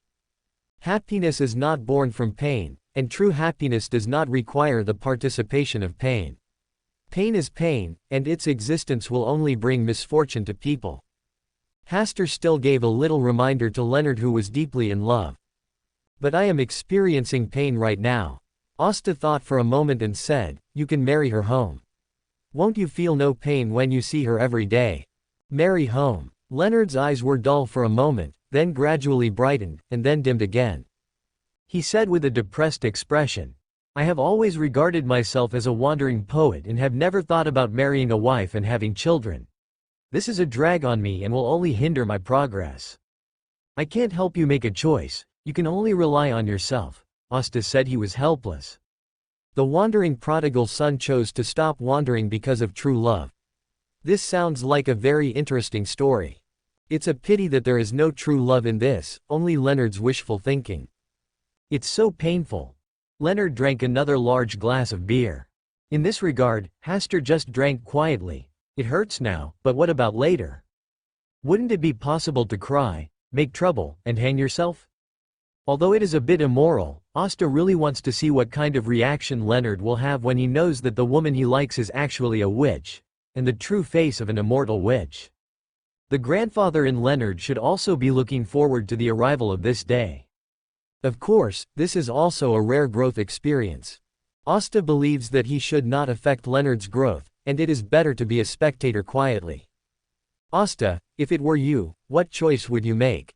Happiness is not born from pain, and true happiness does not require the participation of pain. Pain is pain, and its existence will only bring misfortune to people. Hasta still gave a little reminder to Leonard, who was deeply in love. But I am experiencing pain right now. Hasta thought for a moment and said, you can marry her home. Won't you feel no pain when you see her every day? Marry home. Leonard's eyes were dull for a moment, then gradually brightened, and then dimmed again. He said with a depressed expression, I have always regarded myself as a wandering poet and have never thought about marrying a wife and having children. This is a drag on me and will only hinder my progress. I can't help you make a choice, you can only rely on yourself. Hasta said he was helpless. The wandering prodigal son chose to stop wandering because of true love. This sounds like a very interesting story. It's a pity that there is no true love in this, only Leonard's wishful thinking. It's so painful. Leonard drank another large glass of beer. In this regard, Hasta just drank quietly. It hurts now, but what about later? Wouldn't it be possible to cry, make trouble, and hang yourself? Although it is a bit immoral, Hasta really wants to see what kind of reaction Leonard will have when he knows that the woman he likes is actually a witch, and the true face of an immortal witch. The grandfather in Leonard should also be looking forward to the arrival of this day. Of course, this is also a rare growth experience. Asta believes that he should not affect Leonard's growth, and it is better to be a spectator quietly. Asta, if it were you, what choice would you make?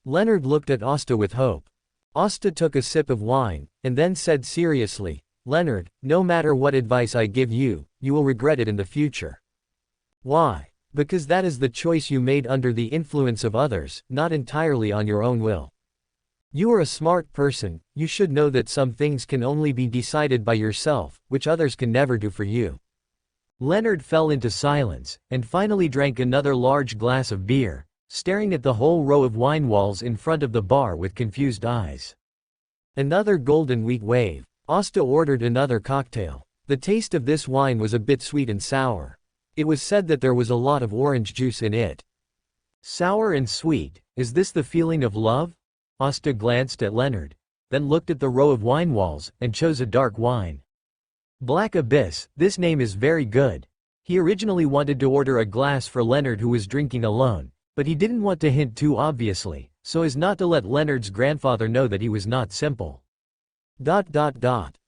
Leonard looked at Asta with hope. Asta took a sip of wine, and then said seriously, Leonard, no matter what advice I give you, you will regret it in the future. Why? Because that is the choice you made under the influence of others, not entirely on your own will. You are a smart person, you should know that some things can only be decided by yourself, which others can never do for you. Leonard fell into silence, and finally drank another large glass of beer, staring at the whole row of wine walls in front of the bar with confused eyes. Another golden wheat wave. Asta ordered another cocktail. The taste of this wine was a bit sweet and sour. It was said that there was a lot of orange juice in it. Sour and sweet, is this the feeling of love? Asta glanced at Leonard, then looked at the row of wine walls, and chose a dark wine. Black Abyss, this name is very good. He originally wanted to order a glass for Leonard who was drinking alone, but he didn't want to hint too obviously, so as not to let Leonard's grandfather know that he was not simple.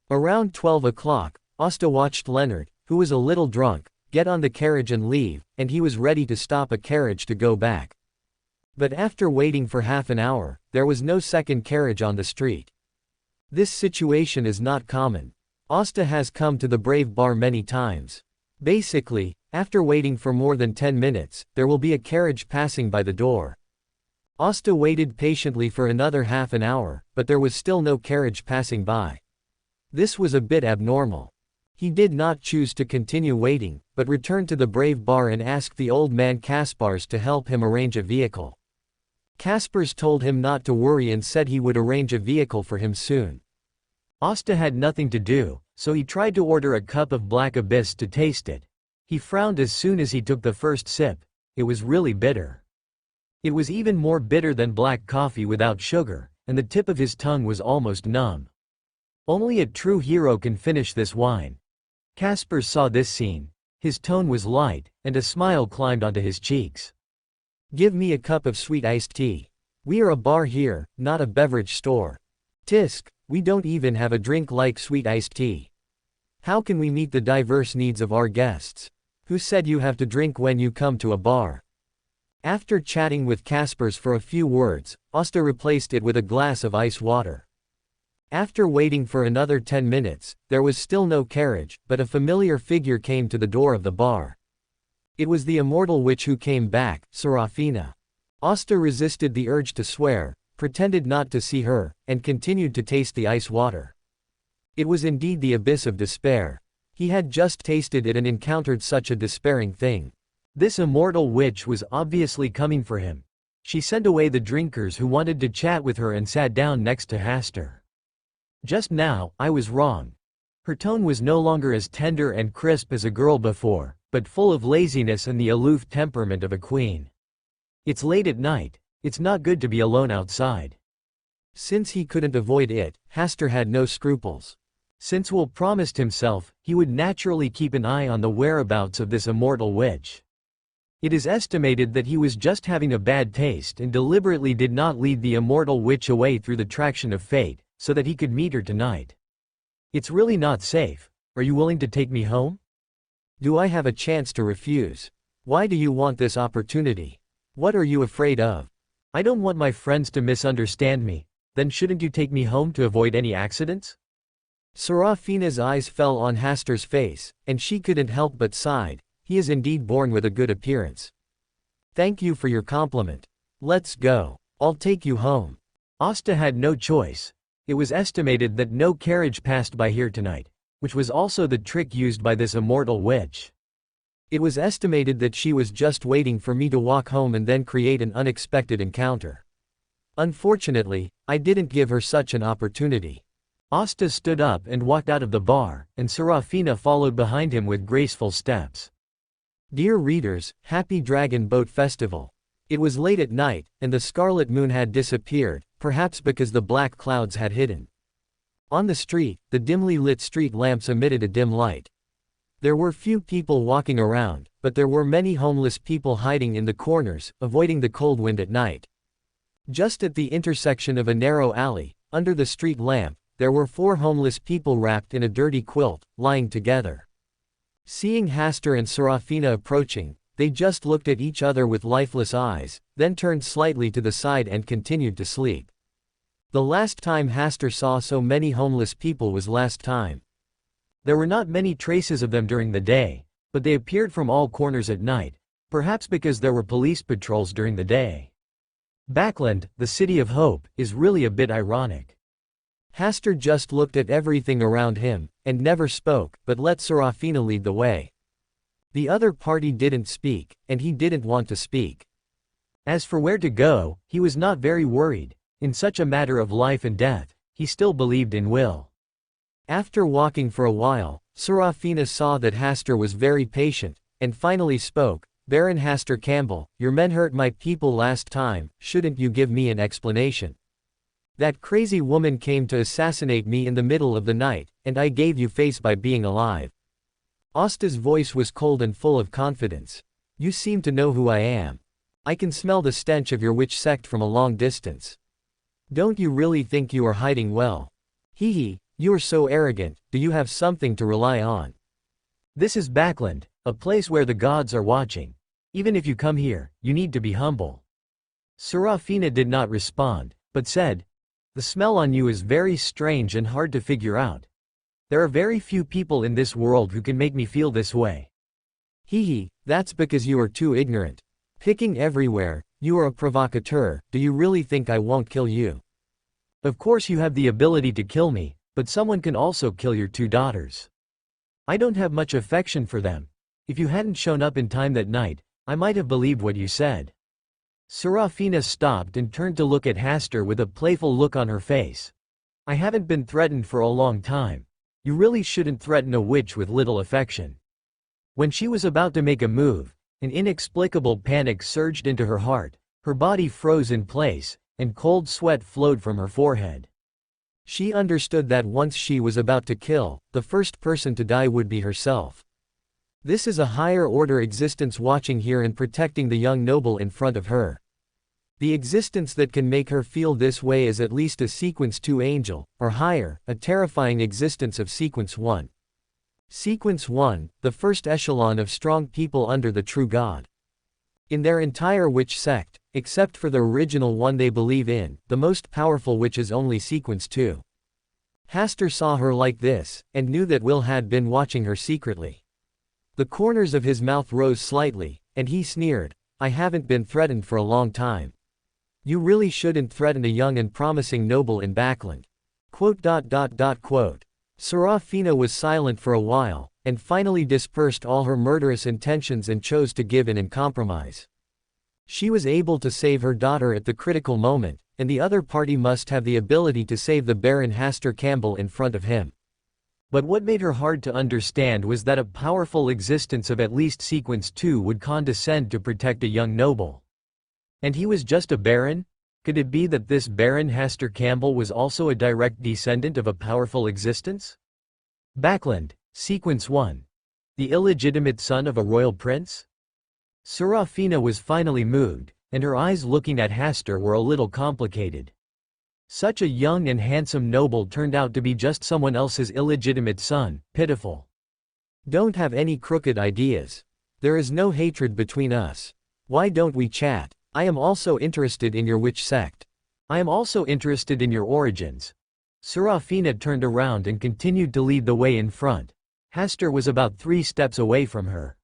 Around 12 o'clock, Asta watched Leonard, who was a little drunk, get on the carriage and leave, and he was ready to stop a carriage to go back. But after waiting for half an hour, there was no second carriage on the street. This situation is not common. Asta has come to the Brave Bar many times. Basically, after waiting for more than 10 minutes, there will be a carriage passing by the door. Asta waited patiently for another half an hour, but there was still no carriage passing by. This was a bit abnormal. He did not choose to continue waiting, but returned to the Brave Bar and asked the old man Kaspars to help him arrange a vehicle. Kaspars told him not to worry and said he would arrange a vehicle for him soon. Asta had nothing to do, so he tried to order a cup of Black Abyss to taste it. He frowned as soon as he took the first sip. It was really bitter. It was even more bitter than black coffee without sugar, and the tip of his tongue was almost numb. Only a true hero can finish this wine. Kaspars saw this scene. His tone was light, and a smile climbed onto his cheeks. Give me a cup of sweet iced tea. We are a bar here, not a beverage store. Tisk, we don't even have a drink like sweet iced tea. How can we meet the diverse needs of our guests? Who said you have to drink when you come to a bar? After chatting with Kaspars for a few words, Asta replaced it with a glass of ice water. After waiting for another 10 minutes, there was still no carriage, but a familiar figure came to the door of the bar. It was the immortal witch who came back, Serafina. Asta resisted the urge to swear, pretended not to see her, and continued to taste the ice water. It was indeed the abyss of despair. He had just tasted it and encountered such a despairing thing. This immortal witch was obviously coming for him. She sent away the drinkers who wanted to chat with her and sat down next to Hasta. Just now, I was wrong. Her tone was no longer as tender and crisp as a girl before, but full of laziness and the aloof temperament of a queen. It's late at night. It's not good to be alone outside. Since he couldn't avoid it, Hasta had no scruples. Since Will promised himself, he would naturally keep an eye on the whereabouts of this immortal witch. It is estimated that he was just having a bad taste and deliberately did not lead the immortal witch away through the traction of fate, so that he could meet her tonight. It's really not safe. Are you willing to take me home? Do I have a chance to refuse? Why do you want this opportunity? What are you afraid of? I don't want my friends to misunderstand me. Then shouldn't you take me home to avoid any accidents? Serafina's eyes fell on Hasta's face, and she couldn't help but sighed. He is indeed born with a good appearance. Thank you for your compliment. Let's go. I'll take you home. Asta had no choice. It was estimated that no carriage passed by here tonight, which was also the trick used by this immortal witch. It was estimated that she was just waiting for me to walk home and then create an unexpected encounter. Unfortunately, I didn't give her such an opportunity. Asta stood up and walked out of the bar, and Serafina followed behind him with graceful steps. Dear readers, happy Dragon Boat Festival. It was late at night, and the scarlet moon had disappeared, perhaps because the black clouds had hidden. On the street, the dimly lit street lamps emitted a dim light. There were few people walking around, but there were many homeless people hiding in the corners, avoiding the cold wind at night. Just at the intersection of a narrow alley, under the street lamp, there were 4 homeless people wrapped in a dirty quilt, lying together. Seeing Hasta and Serafina approaching, they just looked at each other with lifeless eyes, then turned slightly to the side and continued to sleep. The last time Hasta saw so many homeless people was last time. There were not many traces of them during the day, but they appeared from all corners at night, perhaps because there were police patrols during the day. Backland, the city of hope, is really a bit ironic. Hasta just looked at everything around him, and never spoke, but let Serafina lead the way. The other party didn't speak, and he didn't want to speak. As for where to go, he was not very worried. In such a matter of life and death, he still believed in will. After walking for a while, Serafina saw that Hasta was very patient, and finally spoke. Baron Hasta Campbell, your men hurt my people last time, shouldn't you give me an explanation? That crazy woman came to assassinate me in the middle of the night, and I gave you face by being alive. Asta's voice was cold and full of confidence. You seem to know who I am. I can smell the stench of your witch sect from a long distance. Don't you really think you are hiding well? Hee hee, you are so arrogant, do you have something to rely on? This is Backland, a place where the gods are watching. Even if you come here, you need to be humble. Serafina did not respond, but said, the smell on you is very strange and hard to figure out. There are very few people in this world who can make me feel this way. Hee hee, that's because you are too ignorant. Picking everywhere, you are a provocateur, do you really think I won't kill you? Of course you have the ability to kill me, but someone can also kill your 2 daughters. I don't have much affection for them. If you hadn't shown up in time that night, I might have believed what you said. Serafina stopped and turned to look at Hasta with a playful look on her face. I haven't been threatened for a long time. You really shouldn't threaten a witch with little affection. When she was about to make a move, an inexplicable panic surged into her heart, her body froze in place, and cold sweat flowed from her forehead. She understood that once she was about to kill, the first person to die would be herself. This is a higher order existence watching here and protecting the young noble in front of her. The existence that can make her feel this way is at least a Sequence 2 angel, or higher, a terrifying existence of Sequence 1. Sequence 1, the first echelon of strong people under the true God. In their entire witch sect, except for the original one they believe in, the most powerful witch is only Sequence 2. Hasta saw her like this, and knew that Will had been watching her secretly. The corners of his mouth rose slightly, and he sneered, I haven't been threatened for a long time. You really shouldn't threaten a young and promising noble in Backland. Serafina was silent for a while, and finally dispersed all her murderous intentions and chose to give in and compromise. She was able to save her daughter at the critical moment, and the other party must have the ability to save the Baron Hasta Campbell in front of him. But what made her hard to understand was that a powerful existence of at least Sequence 2 would condescend to protect a young noble. And he was just a baron? Could it be that this Baron Hasta Campbell was also a direct descendant of a powerful existence? Backland, Sequence 1. The illegitimate son of a royal prince? Serafina was finally moved, and her eyes looking at Hasta were a little complicated. Such a young and handsome noble turned out to be just someone else's illegitimate son, pitiful. Don't have any crooked ideas. There is no hatred between us. Why don't we chat? I am also interested in your witch sect. I am also interested in your origins. Serafina turned around and continued to lead the way in front. Hasta was about 3 steps away from her.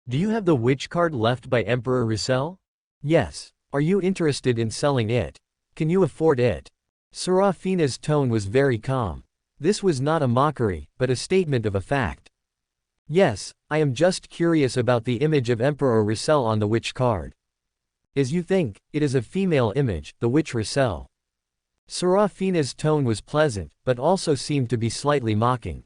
Do you have the witch card left by Emperor Russell? Yes. Are you interested in selling it? Can you afford it? Serafina's tone was very calm. This was not a mockery, but a statement of a fact. Yes, I am just curious about the image of Emperor Russell on the witch card. As you think, it is a female image, the witch Russell. Serafina's tone was pleasant, but also seemed to be slightly mocking.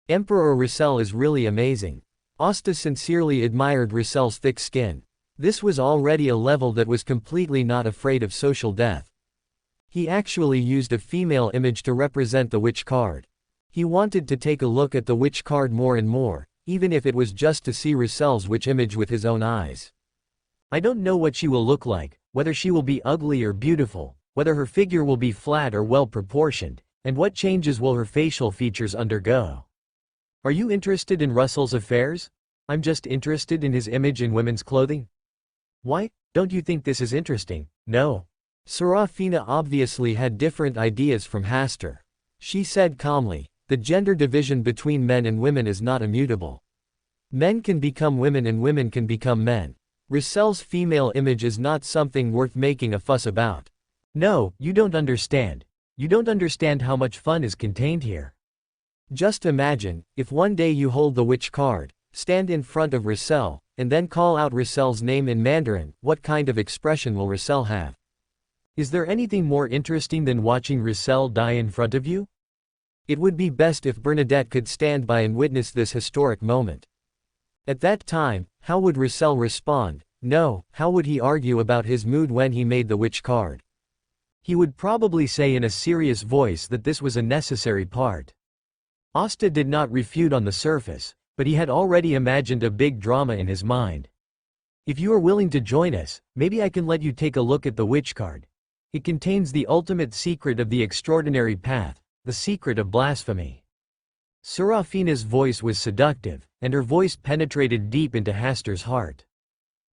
Emperor Russell is really amazing. Asta sincerely admired Russell's thick skin. This was already a level that was completely not afraid of social death. He actually used a female image to represent the witch card. He wanted to take a look at the witch card more and more, even if it was just to see Rissel's witch image with his own eyes. I don't know what she will look like, whether she will be ugly or beautiful, whether her figure will be flat or well proportioned, and what changes will her facial features undergo. Are you interested in Russell's affairs? I'm just interested in his image in women's clothing. Why, don't you think this is interesting? No. Serafina obviously had different ideas from Hasta. She said calmly, the gender division between men and women is not immutable. Men can become women and women can become men. Rissel's female image is not something worth making a fuss about. No, you don't understand. You don't understand how much fun is contained here. Just imagine, if one day you hold the witch card, stand in front of Rissel, and then call out Rissel's name in Mandarin, what kind of expression will Rissel have? Is there anything more interesting than watching Rissel die in front of you? It would be best if Bernadette could stand by and witness this historic moment. At that time, how would Rissel respond? No, how would he argue about his mood when he made the witch card? He would probably say in a serious voice that this was a necessary part. Asta did not refute on the surface, but he had already imagined a big drama in his mind. If you are willing to join us, maybe I can let you take a look at the witch card. It contains the ultimate secret of the extraordinary path, the secret of blasphemy. Serafina's voice was seductive, and her voice penetrated deep into Hasta's heart.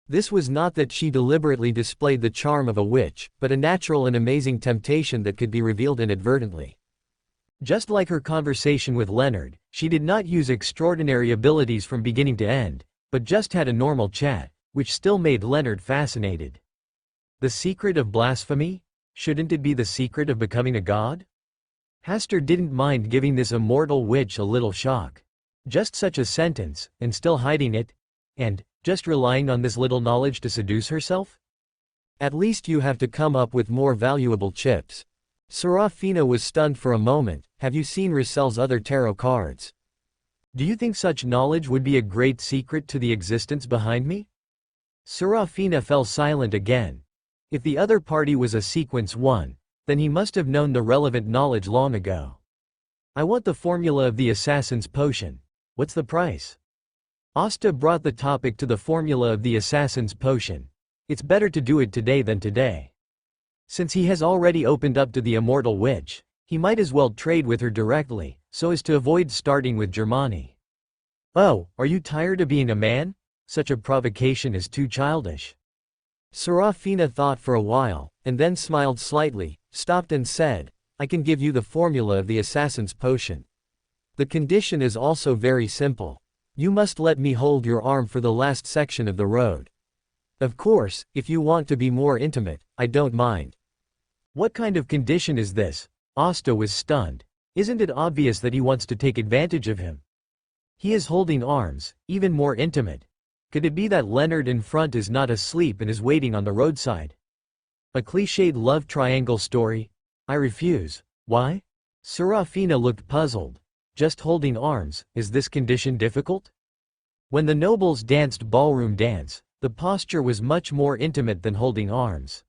This was not that she deliberately displayed the charm of a witch, but a natural and amazing temptation that could be revealed inadvertently. Just like her conversation with Leonard, she did not use extraordinary abilities from beginning to end, but just had a normal chat, which still made Leonard fascinated. The secret of blasphemy? Shouldn't it be the secret of becoming a god? Hasta didn't mind giving this immortal witch a little shock. Just such a sentence, and still hiding it? And, just relying on this little knowledge to seduce herself? At least you have to come up with more valuable chips. Serafina was stunned for a moment. Have you seen Rissel's other tarot cards? Do you think such knowledge would be a great secret to the existence behind me? Serafina fell silent again. If the other party was a sequence 1, then he must have known the relevant knowledge long ago. I want the formula of the assassin's potion. What's the price? Asta brought the topic to the formula of the assassin's potion. It's better to do it today than today. Since he has already opened up to the immortal witch, he might as well trade with her directly, so as to avoid starting with Germani. Oh, are you tired of being a man? Such a provocation is too childish. Serafina thought for a while, and then smiled slightly, stopped and said, I can give you the formula of the assassin's potion. The condition is also very simple. You must let me hold your arm for the last section of the road. Of course, if you want to be more intimate, I don't mind. What kind of condition is this? Asta was stunned. Isn't it obvious that he wants to take advantage of him? He is holding arms, even more intimate. Could it be that Leonard in front is not asleep and is waiting on the roadside? A cliched love triangle story? I refuse. Why? Serafina looked puzzled. Just holding arms, is this condition difficult? When the nobles danced ballroom dance, the posture was much more intimate than holding arms.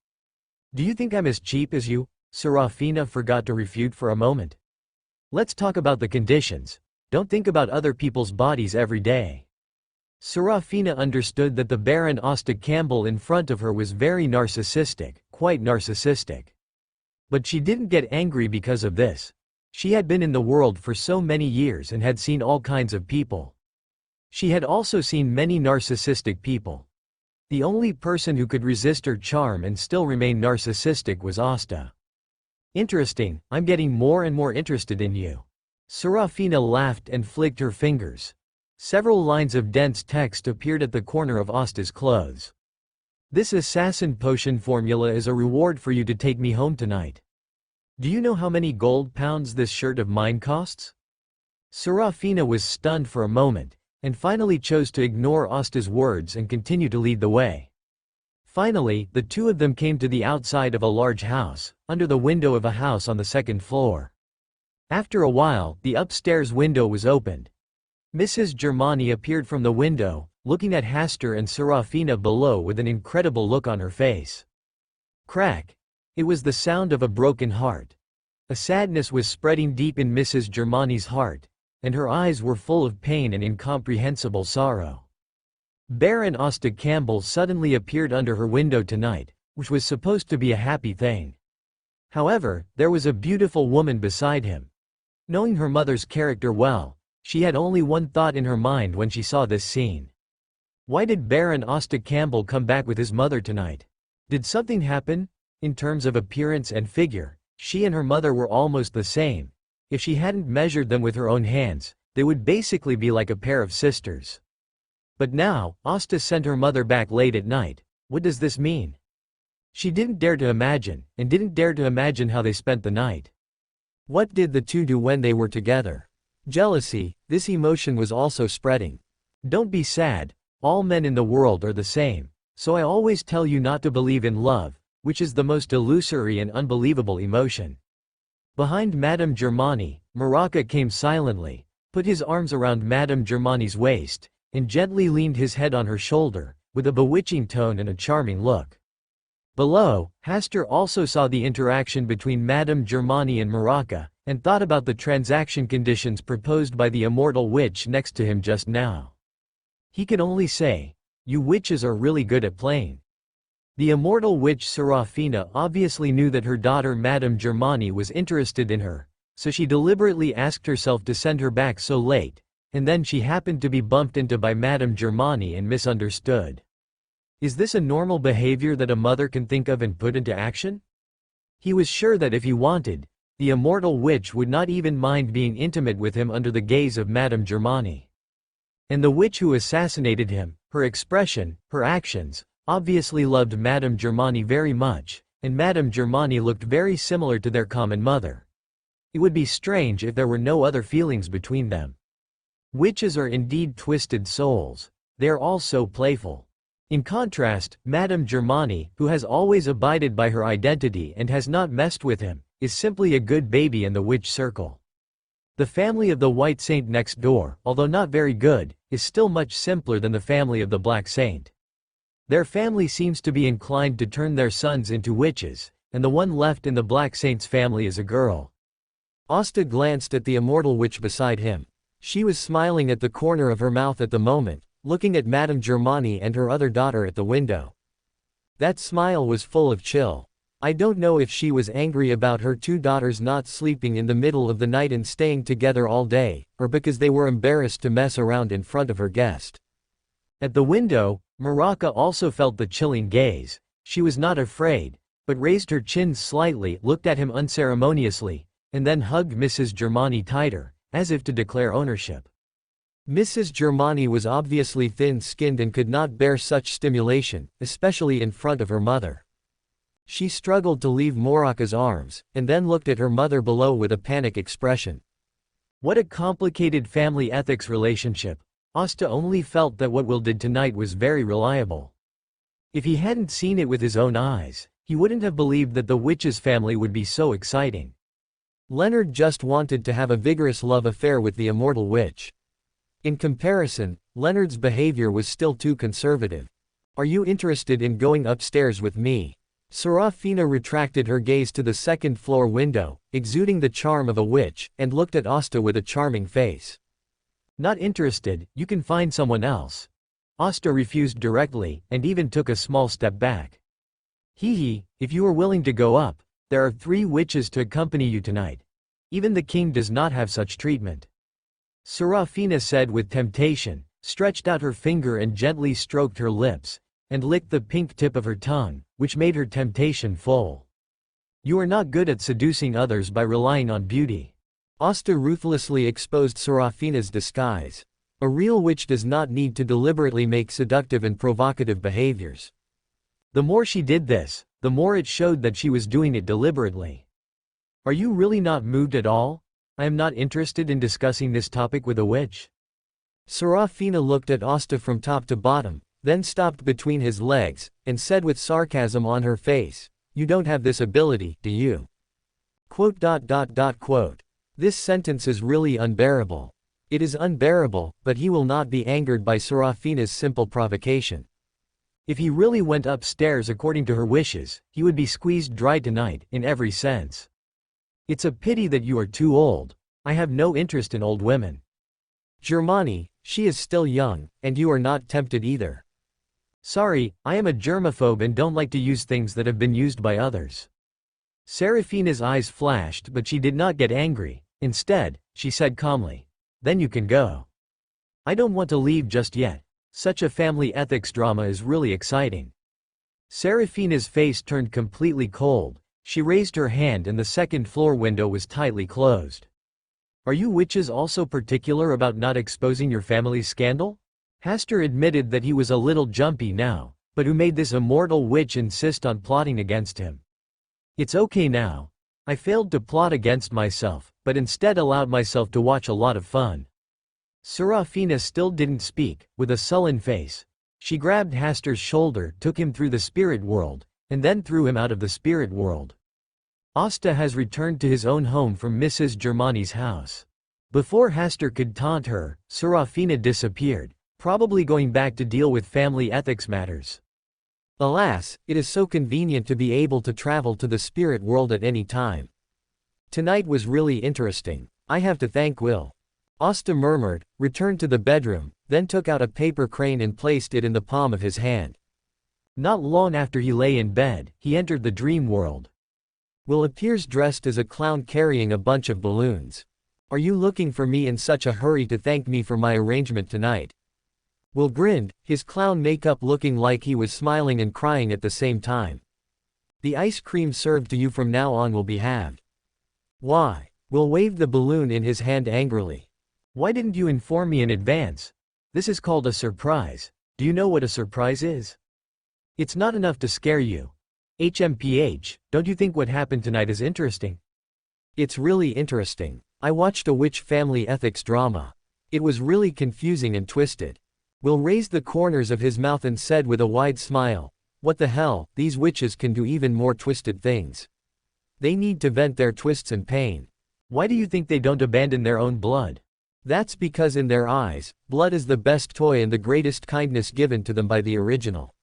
Do you think I'm as cheap as you? Serafina forgot to refute for a moment. Let's talk about the conditions. Don't think about other people's bodies every day. Serafina understood that the Baron Hasta Campbell in front of her was very narcissistic, quite narcissistic. But she didn't get angry because of this. She had been in the world for so many years and had seen all kinds of people. She had also seen many narcissistic people. The only person who could resist her charm and still remain narcissistic was Asta. Interesting, I'm getting more and more interested in you. Serafina laughed and flicked her fingers. Several lines of dense text appeared at the corner of Asta's clothes. This assassin potion formula is a reward for you to take me home tonight. Do you know how many gold pounds this shirt of mine costs? Serafina was stunned for a moment, and finally chose to ignore Asta's words and continue to lead the way. Finally, the two of them came to the outside of a large house, under the window of a house on the second floor. After a while, the upstairs window was opened. Mrs. Germani appeared from the window, looking at Hasta and Serafina below with an incredible look on her face. Crack! It was the sound of a broken heart. A sadness was spreading deep in Mrs. Germani's heart, and her eyes were full of pain and incomprehensible sorrow. Baron Hasta Campbell suddenly appeared under her window tonight, which was supposed to be a happy thing. However, there was a beautiful woman beside him. Knowing her mother's character well, she had only one thought in her mind when she saw this scene. Why did Baron Hasta Campbell come back with his mother tonight? Did something happen? In terms of appearance and figure, she and her mother were almost the same. If she hadn't measured them with her own hands, they would basically be like a pair of sisters. But now, Hasta sent her mother back late at night. What does this mean? She didn't dare to imagine, and didn't dare to imagine how they spent the night. What did the two do when they were together? Jealousy, this emotion was also spreading. Don't be sad, all men in the world are the same, so I always tell you not to believe in love, which is the most illusory and unbelievable emotion. Behind Madame Germani, Maraca came silently, put his arms around Madame Germani's waist, and gently leaned his head on her shoulder, with a bewitching tone and a charming look. Below, Hasta also saw the interaction between Madame Germani and Maraca, and thought about the transaction conditions proposed by the immortal witch next to him just now. He could only say, "You witches are really good at playing." The immortal witch Serafina obviously knew that her daughter Madame Germani was interested in her, so she deliberately asked herself to send her back so late, and then she happened to be bumped into by Madame Germani and misunderstood. Is this a normal behavior that a mother can think of and put into action? He was sure that if he wanted, the immortal witch would not even mind being intimate with him under the gaze of Madame Germani. And the witch who assassinated him, her expression, her actions, obviously loved Madame Germani very much, and Madame Germani looked very similar to their common mother. It would be strange if there were no other feelings between them. Witches are indeed twisted souls. They are all so playful. In contrast, Madame Germani, who has always abided by her identity and has not messed with him, is simply a good baby in the witch circle. The family of the White Saint next door, although not very good, is still much simpler than the family of the Black Saint. Their family seems to be inclined to turn their sons into witches, and the one left in the Black Saint's family is a girl. Hasta glanced at the immortal witch beside him. She was smiling at the corner of her mouth at the moment, looking at Madame Germani and her other daughter at the window. That smile was full of chill. I don't know if she was angry about her two daughters not sleeping in the middle of the night and staying together all day, or because they were embarrassed to mess around in front of her guest. At the window, Maraca also felt the chilling gaze. She was not afraid, but raised her chin slightly, looked at him unceremoniously, and then hugged Mrs. Germani tighter, as if to declare ownership. Mrs. Germani was obviously thin-skinned and could not bear such stimulation, especially in front of her mother. She struggled to leave Maraca's arms, and then looked at her mother below with a panic expression. What a complicated family ethics relationship. Hasta only felt that what Will did tonight was very reliable. If he hadn't seen it with his own eyes, he wouldn't have believed that the witch's family would be so exciting. Leonard just wanted to have a vigorous love affair with the immortal witch. In comparison, Leonard's behavior was still too conservative. "Are you interested in going upstairs with me?" Serafina retracted her gaze to the second-floor window, exuding the charm of a witch, and looked at Hasta with a charming face. "Not interested, you can find someone else." Hasta refused directly, and even took a small step back. "Hee, if you are willing to go up, there are 3 witches to accompany you tonight. Even the king does not have such treatment." Serafina said with temptation, stretched out her finger and gently stroked her lips, and licked the pink tip of her tongue, which made her temptation full. "You are not good at seducing others by relying on beauty." Hasta ruthlessly exposed Serafina's disguise. A real witch does not need to deliberately make seductive and provocative behaviors. The more she did this, the more it showed that she was doing it deliberately. "Are you really not moved at all? I am not interested in discussing this topic with a witch." Serafina looked at Hasta from top to bottom, then stopped between his legs, and said with sarcasm on her face, "You don't have this ability, do you?" This sentence is really unbearable. It is unbearable, but he will not be angered by Serafina's simple provocation. If he really went upstairs according to her wishes, he would be squeezed dry tonight, in every sense. "It's a pity that you are too old. I have no interest in old women."
Germani, she is still young, and you are not tempted either.
Sorry, I am a germaphobe and don't like to use things that have been used by others. Seraphina's eyes flashed, but she did not get angry. Instead, she said calmly, "Then you can go. I don't want to leave just yet. Such a family ethics drama is really exciting." Seraphina's face turned completely cold. She raised her hand and the second-floor window was tightly closed. "Are you witches also particular about not exposing your family's scandal?" Hastur admitted that he was a little jumpy now, but who made this immortal witch insist on plotting against him? "It's okay now. I failed to plot against myself, but instead allowed myself to watch a lot of fun." Seraphina still didn't speak. With a sullen face, she grabbed Hastur's shoulder, took him through the spirit world, and then threw him out of the spirit world. Asta has returned to his own home from Mrs. Germani's house. Before Hastur could taunt her, Seraphina disappeared, probably going back to deal with family ethics matters.
Alas, it is so convenient to be able to travel to the spirit world at any time. Tonight was really interesting. I have to thank Will. Asta murmured, returned to the bedroom, then took out a paper crane and placed it in the palm of his hand.
Not long after he lay in bed, he entered the dream world.
Will appears dressed as a clown carrying a bunch of balloons. "Are you looking for me in such a hurry to thank me for my arrangement tonight?" Will grinned, his clown makeup looking like he was smiling and crying at the same time. "The ice cream served to you from now on will be halved." "Why?" Will waved the balloon in his hand angrily.
"Why didn't you inform me in advance? This is called a surprise. Do you know what a surprise is? It's not enough to scare you. HMPH, don't you think what happened tonight is interesting?"
"It's really interesting. I watched a witch family ethics drama. It was really confusing and twisted." Will raised the corners of his mouth and said with a wide smile, "What the hell, these witches can do even more twisted things. They need to vent their twists and pain."
"Why do you think they don't abandon their own blood?"
"That's because in their eyes, blood is the best toy and the greatest kindness given to them by the original."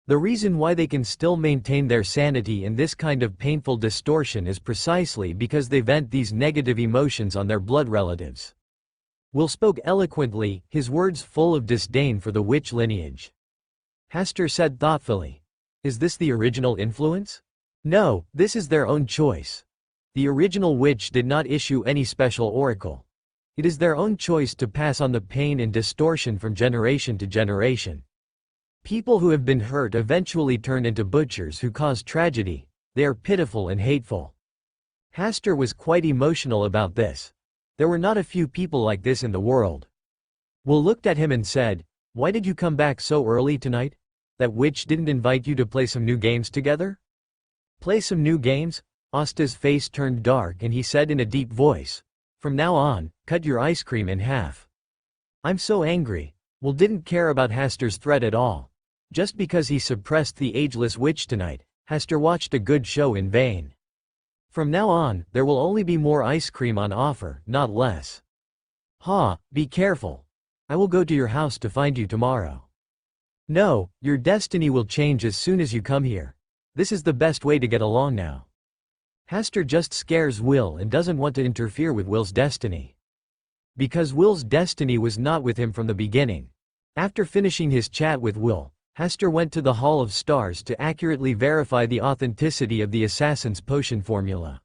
The reason why they can still maintain their sanity in this kind of painful distortion is precisely because they vent these negative emotions on their blood relatives. Will spoke eloquently, his words full of disdain for the witch lineage. Hastur said thoughtfully, "Is this the original influence?" "No, this is their own choice. The original witch did not issue any special oracle. It is their own choice to pass on the pain and distortion from generation to generation. People who have been hurt eventually turn into butchers who cause tragedy. They are pitiful and hateful." Hastur was quite emotional about this. There were not a few people like this in the world. Will looked at him and said, "Why did you come back so early tonight? That witch didn't invite you to play some new games together?" "Play some new games?" Asta's face turned dark and he said in a deep voice, "From now on, cut your ice cream in half." "I'm so angry." Will didn't care about Hastur's threat at all. Just because he suppressed the ageless witch tonight, Hastur watched a good show in vain. From now on, there will only be more ice cream on offer, not less. "Ha, be careful. I will go to your house to find you tomorrow." "No, your destiny will change as soon as you come here. This is the best way to get along now." Hastur just scares Will and doesn't want to interfere with Will's destiny. Because Will's destiny was not with him from the beginning. After finishing his chat with Will, Hastur went to the Hall of Stars to accurately verify the authenticity of the assassin's potion formula.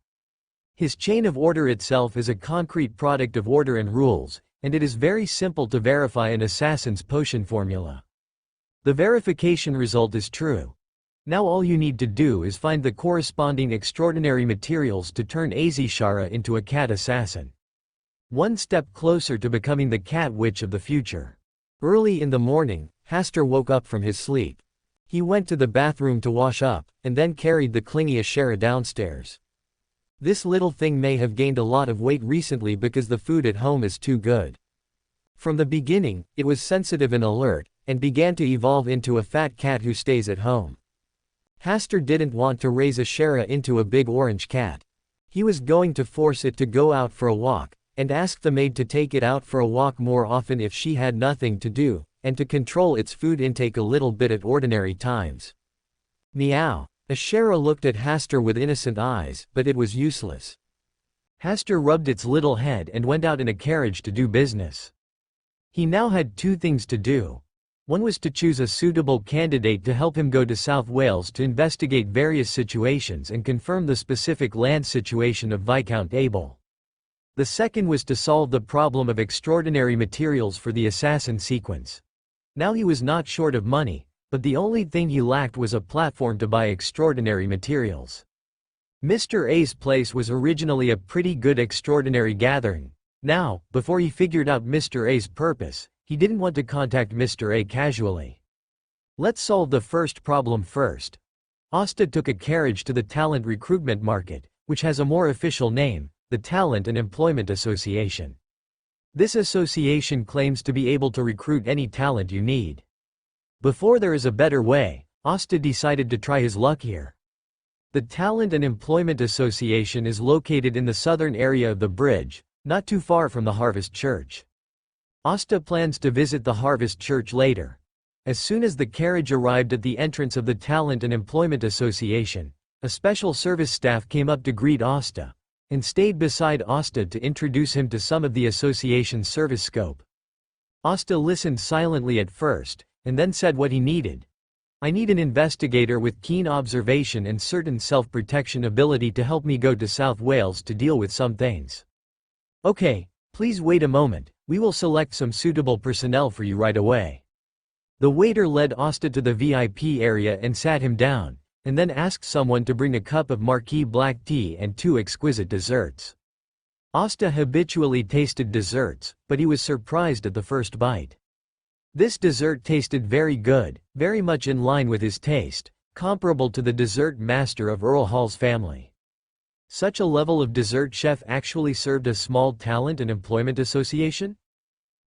His chain of order itself is a concrete product of order and rules, and it is very simple to verify an assassin's potion formula. The verification result is true. Now all you need to do is find the corresponding extraordinary materials to turn Azishara into a cat assassin. One step closer to becoming the cat witch of the future. Early in the morning, Hastur woke up from his sleep. He went to the bathroom to wash up, and then carried the clingy Ashera downstairs. This little thing may have gained a lot of weight recently because the food at home is too good. From the beginning, it was sensitive and alert, and began to evolve into a fat cat who stays at home. Hastur didn't want to raise Ashera into a big orange cat. He was going to force it to go out for a walk, and ask the maid to take it out for a walk more often if she had nothing to do, and to control its food intake a little bit at ordinary times. Meow. Ashera looked at Hastur with innocent eyes, but it was useless. Hastur rubbed its little head and went out in a carriage to do business. He now had two things to do. One was to choose a suitable candidate to help him go to South Wales to investigate various situations and confirm the specific land situation of Viscount Abel. The second was to solve the problem of extraordinary materials for the assassin sequence. Now he was not short of money, but the only thing he lacked was a platform to buy extraordinary materials. Mr. A's place was originally a pretty good extraordinary gathering. Now, before he figured out Mr. A's purpose, he didn't want to contact Mr. A casually. Let's solve the first problem first. Hasta took a carriage to the talent recruitment market, which has a more official name, the Talent and Employment Association. This association claims to be able to recruit any talent you need. Before there is a better way, Hasta decided to try his luck here. The Talent and Employment Association is located in the southern area of the bridge, not too far from the Harvest Church. Hasta plans to visit the Harvest Church later. As soon as the carriage arrived at the entrance of the Talent and Employment Association, a special service staff came up to greet Hasta, and stayed beside Hasta to introduce him to some of the association's service scope. Hasta listened silently at first, and then said what he needed. I need an investigator with keen observation and certain self-protection ability to help me go to South Wales to deal with some things. Okay, please wait a moment, we will select some suitable personnel for you right away. The waiter led Hasta to the VIP area and sat him down, and then asked someone to bring a cup of marquee black tea and 2 exquisite desserts. Hasta habitually tasted desserts, but he was surprised at the first bite. This dessert tasted very good, very much in line with his taste, comparable to the dessert master of Earl Hall's family. Such a level of dessert chef actually served a small talent and employment association?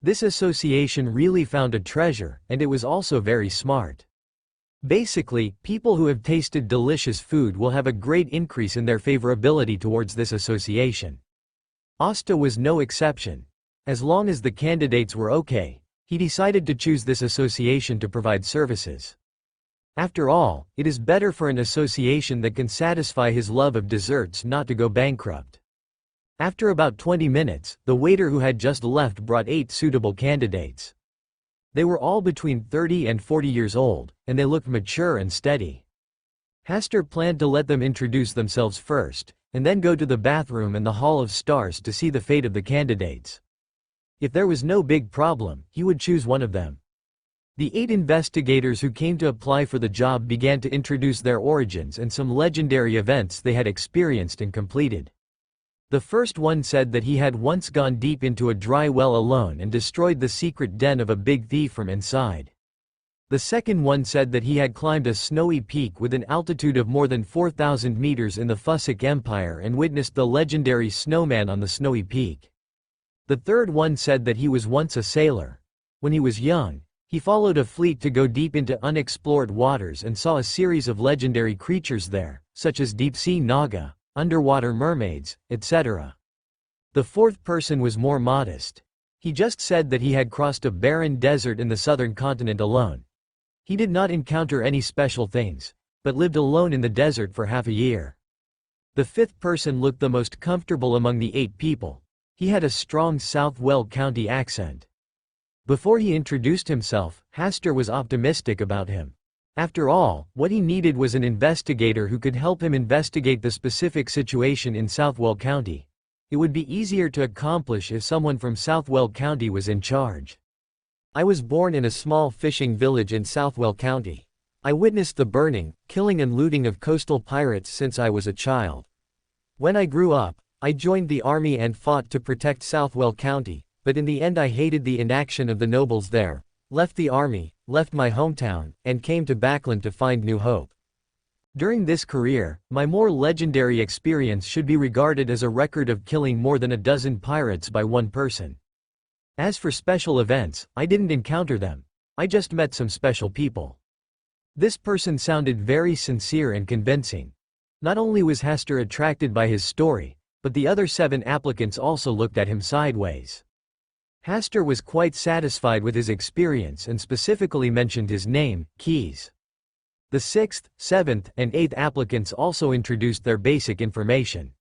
This association really found a treasure, and it was also very smart. Basically, people who have tasted delicious food will have a great increase in their favorability towards this association. Hasta was no exception. As long as the candidates were okay, he decided to choose this association to provide services. After all, it is better for an association that can satisfy his love of desserts not to go bankrupt. After about 20 minutes, the waiter who had just left brought 8 suitable candidates. They were all between 30 and 40 years old, and they looked mature and steady. Hasta planned to let them introduce themselves first, and then go to the bathroom and the Hall of Stars to see the fate of the candidates. If there was no big problem, he would choose one of them. The 8 investigators who came to apply for the job began to introduce their origins and some legendary events they had experienced and completed. The first one said that he had once gone deep into a dry well alone and destroyed the secret den of a big thief from inside. The second one said that he had climbed a snowy peak with an altitude of more than 4,000 meters in the Fussac Empire and witnessed the legendary snowman on the snowy peak. The third one said that he was once a sailor. When he was young, he followed a fleet to go deep into unexplored waters and saw a series of legendary creatures there, such as deep-sea naga, underwater mermaids, etc. The fourth person was more modest. He just said that he had crossed a barren desert in the southern continent alone. He did not encounter any special things, but lived alone in the desert for half a year. The fifth person looked the most comfortable among the 8 people. He had a strong South Wales County accent. Before he introduced himself, Hasta was optimistic about him. After all, what he needed was an investigator who could help him investigate the specific situation in South Wales County. It would be easier to accomplish if someone from South Wales County was in charge. I was born in a small fishing village in South Wales County. I witnessed the burning, killing and looting of coastal pirates since I was a child. When I grew up, I joined the army and fought to protect South Wales County, but in the end I hated the inaction of the nobles there, left the army, left my hometown, and came to Backland to find new hope. During this career, my more legendary experience should be regarded as a record of killing more than a dozen pirates by one person. As for special events, I didn't encounter them. I just met some special people. This person sounded very sincere and convincing. Not only was Hasta attracted by his story, but the other 7 applicants also looked at him sideways. Hasta was quite satisfied with his experience and specifically mentioned his name, Keys. The 6th, 7th, and 8th applicants also introduced their basic information.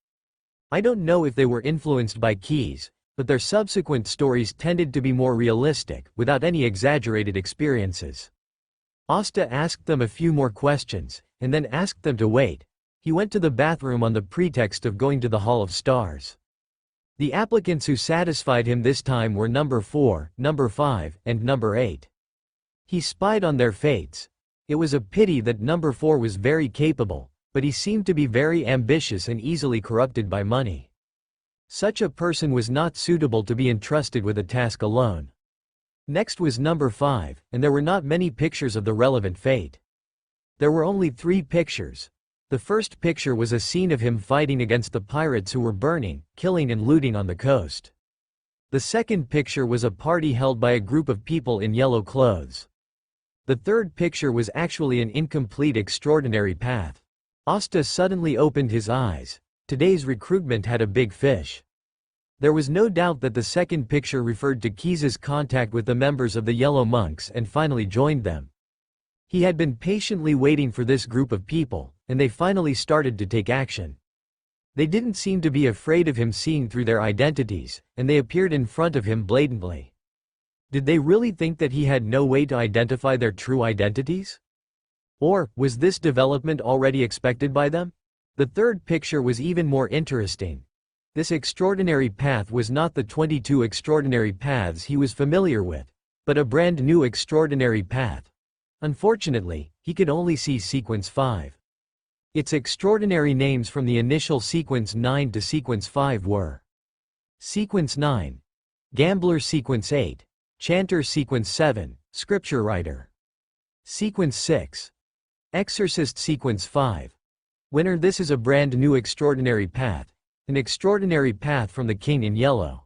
I don't know if they were influenced by Keys, but their subsequent stories tended to be more realistic, without any exaggerated experiences. Asta asked them a few more questions, and then asked them to wait. He went to the bathroom on the pretext of going to the Hall of Stars. The applicants who satisfied him this time were number 4, number 5, and number 8. He spied on their fates. It was a pity that number 4 was very capable, but he seemed to be very ambitious and easily corrupted by money. Such a person was not suitable to be entrusted with a task alone. Next was number 5, and there were not many pictures of the relevant fate. There were only 3 pictures. The first picture was a scene of him fighting against the pirates who were burning, killing and looting on the coast. The second picture was a party held by a group of people in yellow clothes. The third picture was actually an incomplete extraordinary path. Asta suddenly opened his eyes. Today's recruitment had a big fish. There was no doubt that the second picture referred to Keys's contact with the members of the Yellow Monks and finally joined them. He had been patiently waiting for this group of people, and they finally started to take action. They didn't seem to be afraid of him seeing through their identities, and they appeared in front of him blatantly. Did they really think that he had no way to identify their true identities? Or, was this development already expected by them? The third picture was even more interesting. This extraordinary path was not the 22 extraordinary paths he was familiar with, but a brand new extraordinary path. Unfortunately, he could only see sequence 5. Its extraordinary names from the initial sequence 9 to sequence 5 were Sequence 9, Gambler Sequence 8, Chanter Sequence 7, Scripture Writer. Sequence 6, Exorcist Sequence 5. Winner. This is a brand new extraordinary path, an extraordinary path from the King in Yellow.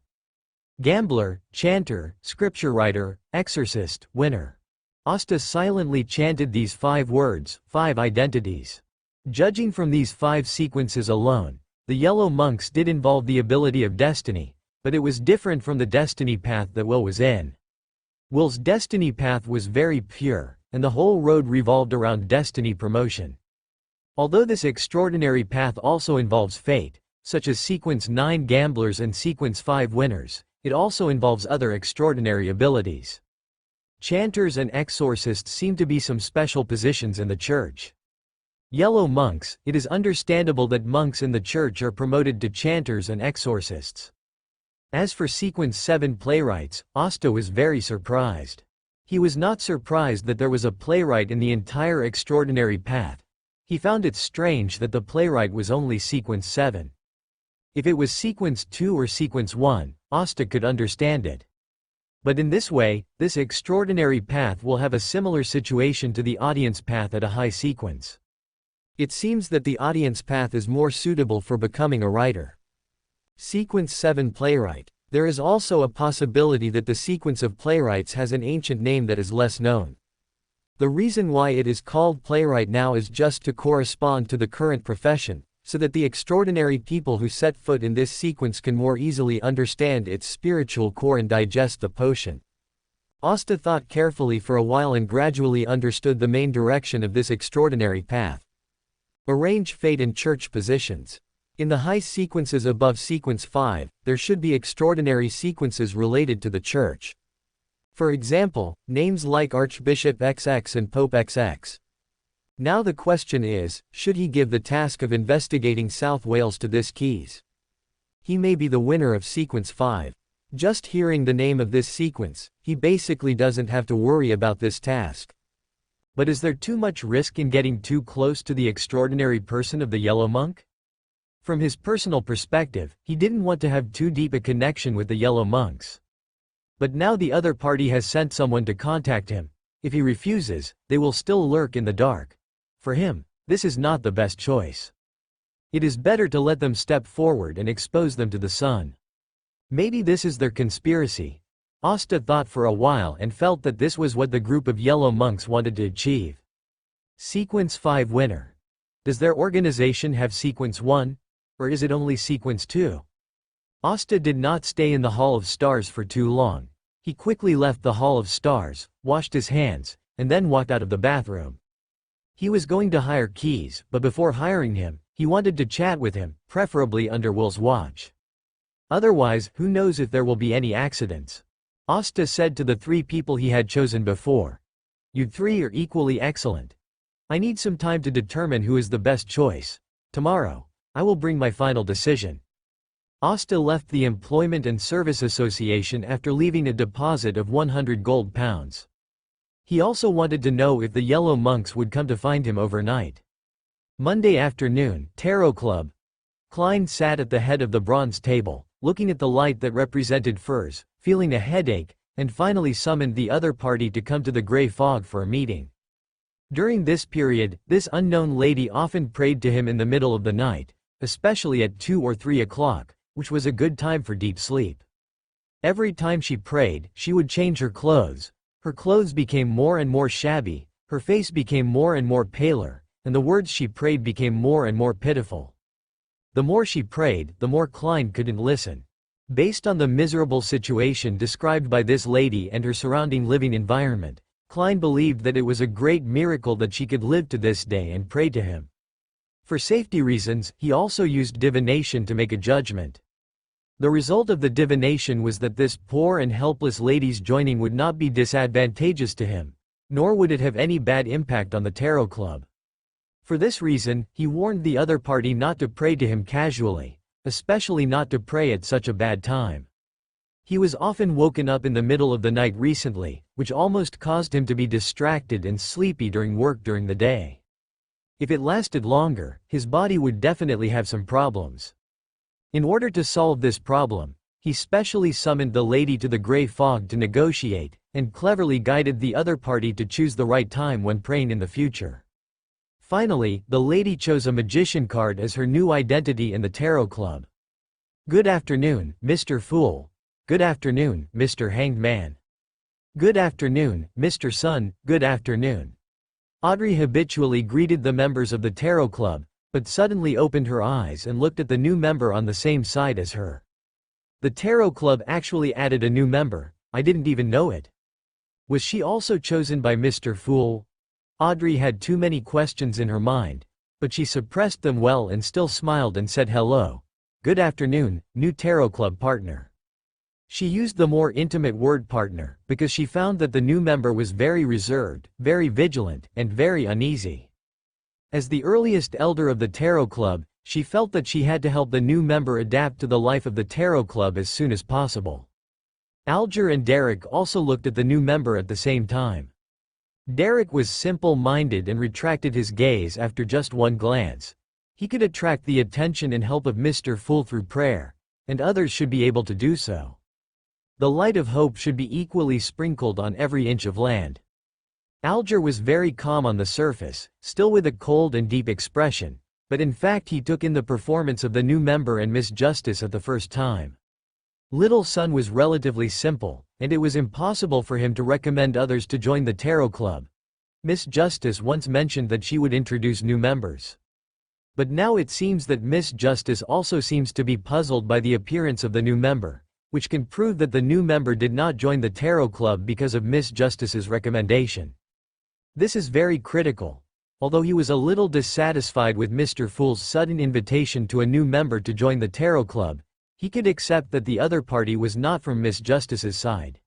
Gambler, Chanter, Scripture Writer, Exorcist, Winner. Asta silently chanted these 5 words, 5 identities. Judging from these 5 sequences alone, the Yellow Monks did involve the ability of destiny, but it was different from the destiny path that Will was in. Will's destiny path was very pure, and the whole road revolved around destiny promotion. Although this extraordinary path also involves fate, such as sequence 9 gamblers and sequence 5 winners, it also involves other extraordinary abilities. Chanters and exorcists seem to be some special positions in the church. Yellow monks. It is understandable that monks in the church are promoted to chanters and exorcists. As for sequence 7 playwrights, Asta was very surprised. He was not surprised that there was a playwright in the entire extraordinary path. He found it strange that the playwright was only sequence 7. If it was sequence 2 or sequence 1, Asta could understand it. But in this way, this extraordinary path will have a similar situation to the audience path at a high sequence. It seems that the audience path is more suitable for becoming a writer. Sequence 7 playwright. There is also a possibility that the sequence of playwrights has an ancient name that is less known. The reason why it is called playwright now is just to correspond to the current profession, so that the extraordinary people who set foot in this sequence can more easily understand its spiritual core and digest the potion. Asta thought carefully for a while and gradually understood the main direction of this extraordinary path. Arrange fate and church positions. In the high sequences above sequence 5, there should be extraordinary sequences related to the church. For example, names like Archbishop XX and Pope XX. Now the question is, should he give the task of investigating South Wales to this Keys? He may be the winner of sequence 5. Just hearing the name of this sequence, he basically doesn't have to worry about this task. But is there too much risk in getting too close to the extraordinary person of the Yellow Monk? From his personal perspective, he didn't want to have too deep a connection with the Yellow Monks. But now the other party has sent someone to contact him. If he refuses, they will still lurk in the dark. For him, this is not the best choice. It is better to let them step forward and expose them to the sun. Maybe this is their conspiracy. Asta thought for a while and felt that this was what the group of Yellow Monks wanted to achieve. Sequence 5 winner. Does their organization have sequence 1? Or is it only sequence 2? Asta did not stay in the Hall of Stars for too long. He quickly left the Hall of Stars, washed his hands, and then walked out of the bathroom. He was going to hire Keys, but before hiring him, he wanted to chat with him, preferably under Will's watch. Otherwise, who knows if there will be any accidents. Asta said to the 3 people he had chosen before. You 3 are equally excellent. I need some time to determine who is the best choice. Tomorrow, I will bring my final decision. Asta left the Employment and Service Association after leaving a deposit of 100 gold pounds. He also wanted to know if the Yellow Monks would come to find him overnight. Monday afternoon, Tarot Club. Klein sat at the head of the bronze table, looking at the light that represented furs, feeling a headache, and finally summoned the other party to come to the grey fog for a meeting. During this period, this unknown lady often prayed to him in the middle of the night, especially at 2 or 3 o'clock, which was a good time for deep sleep. Every time she prayed, she would change her clothes. Her clothes became more and more shabby, her face became more and more paler, and the words she prayed became more and more pitiful. The more she prayed, the more Klein couldn't listen. Based on the miserable situation described by this lady and her surrounding living environment, Klein believed that it was a great miracle that she could live to this day and pray to him. For safety reasons, he also used divination to make a judgment. The result of the divination was that this poor and helpless lady's joining would not be disadvantageous to him, nor would it have any bad impact on the Tarot Club. For this reason, he warned the other party not to pray to him casually, especially not to pray at such a bad time. He was often woken up in the middle of the night recently, which almost caused him to be distracted and sleepy during work during the day. If it lasted longer, his body would definitely have some problems. In order to solve this problem, he specially summoned the lady to the grey fog to negotiate, and cleverly guided the other party to choose the right time when praying in the future. Finally, the lady chose a magician card as her new identity in the Tarot Club. Good afternoon, Mr. Fool. Good afternoon, Mr. Hanged Man. Good afternoon, Mr. Sun. Good afternoon. Audrey habitually greeted the members of the Tarot Club, but suddenly opened her eyes and looked at the new member on the same side as her. The Tarot Club actually added a new member. I didn't even know it. Was she also chosen by Mr. Fool? Audrey had too many questions in her mind, but she suppressed them well and still smiled and said hello. Good afternoon, new Tarot Club partner. She used the more intimate word partner, because she found that the new member was very reserved, very vigilant, and very uneasy. As the earliest elder of the Tarot Club, she felt that she had to help the new member adapt to the life of the Tarot Club as soon as possible. Alger and Derek also looked at the new member at the same time. Derek was simple-minded and retracted his gaze after just one glance. He could attract the attention and help of Mr. Fool through prayer, and others should be able to do so. The light of hope should be equally sprinkled on every inch of land. Alger was very calm on the surface, still with a cold and deep expression, but in fact he took in the performance of the new member and Miss Justice at the first time. Little Sun was relatively simple, and it was impossible for him to recommend others to join the Tarot Club. Miss Justice once mentioned that she would introduce new members. But now it seems that Miss Justice also seems to be puzzled by the appearance of the new member, which can prove that the new member did not join the Tarot Club because of Miss Justice's recommendation. This is very critical. Although he was a little dissatisfied with Mr. Fool's sudden invitation to a new member to join the Tarot Club, he could accept that the other party was not from Miss Justice's side.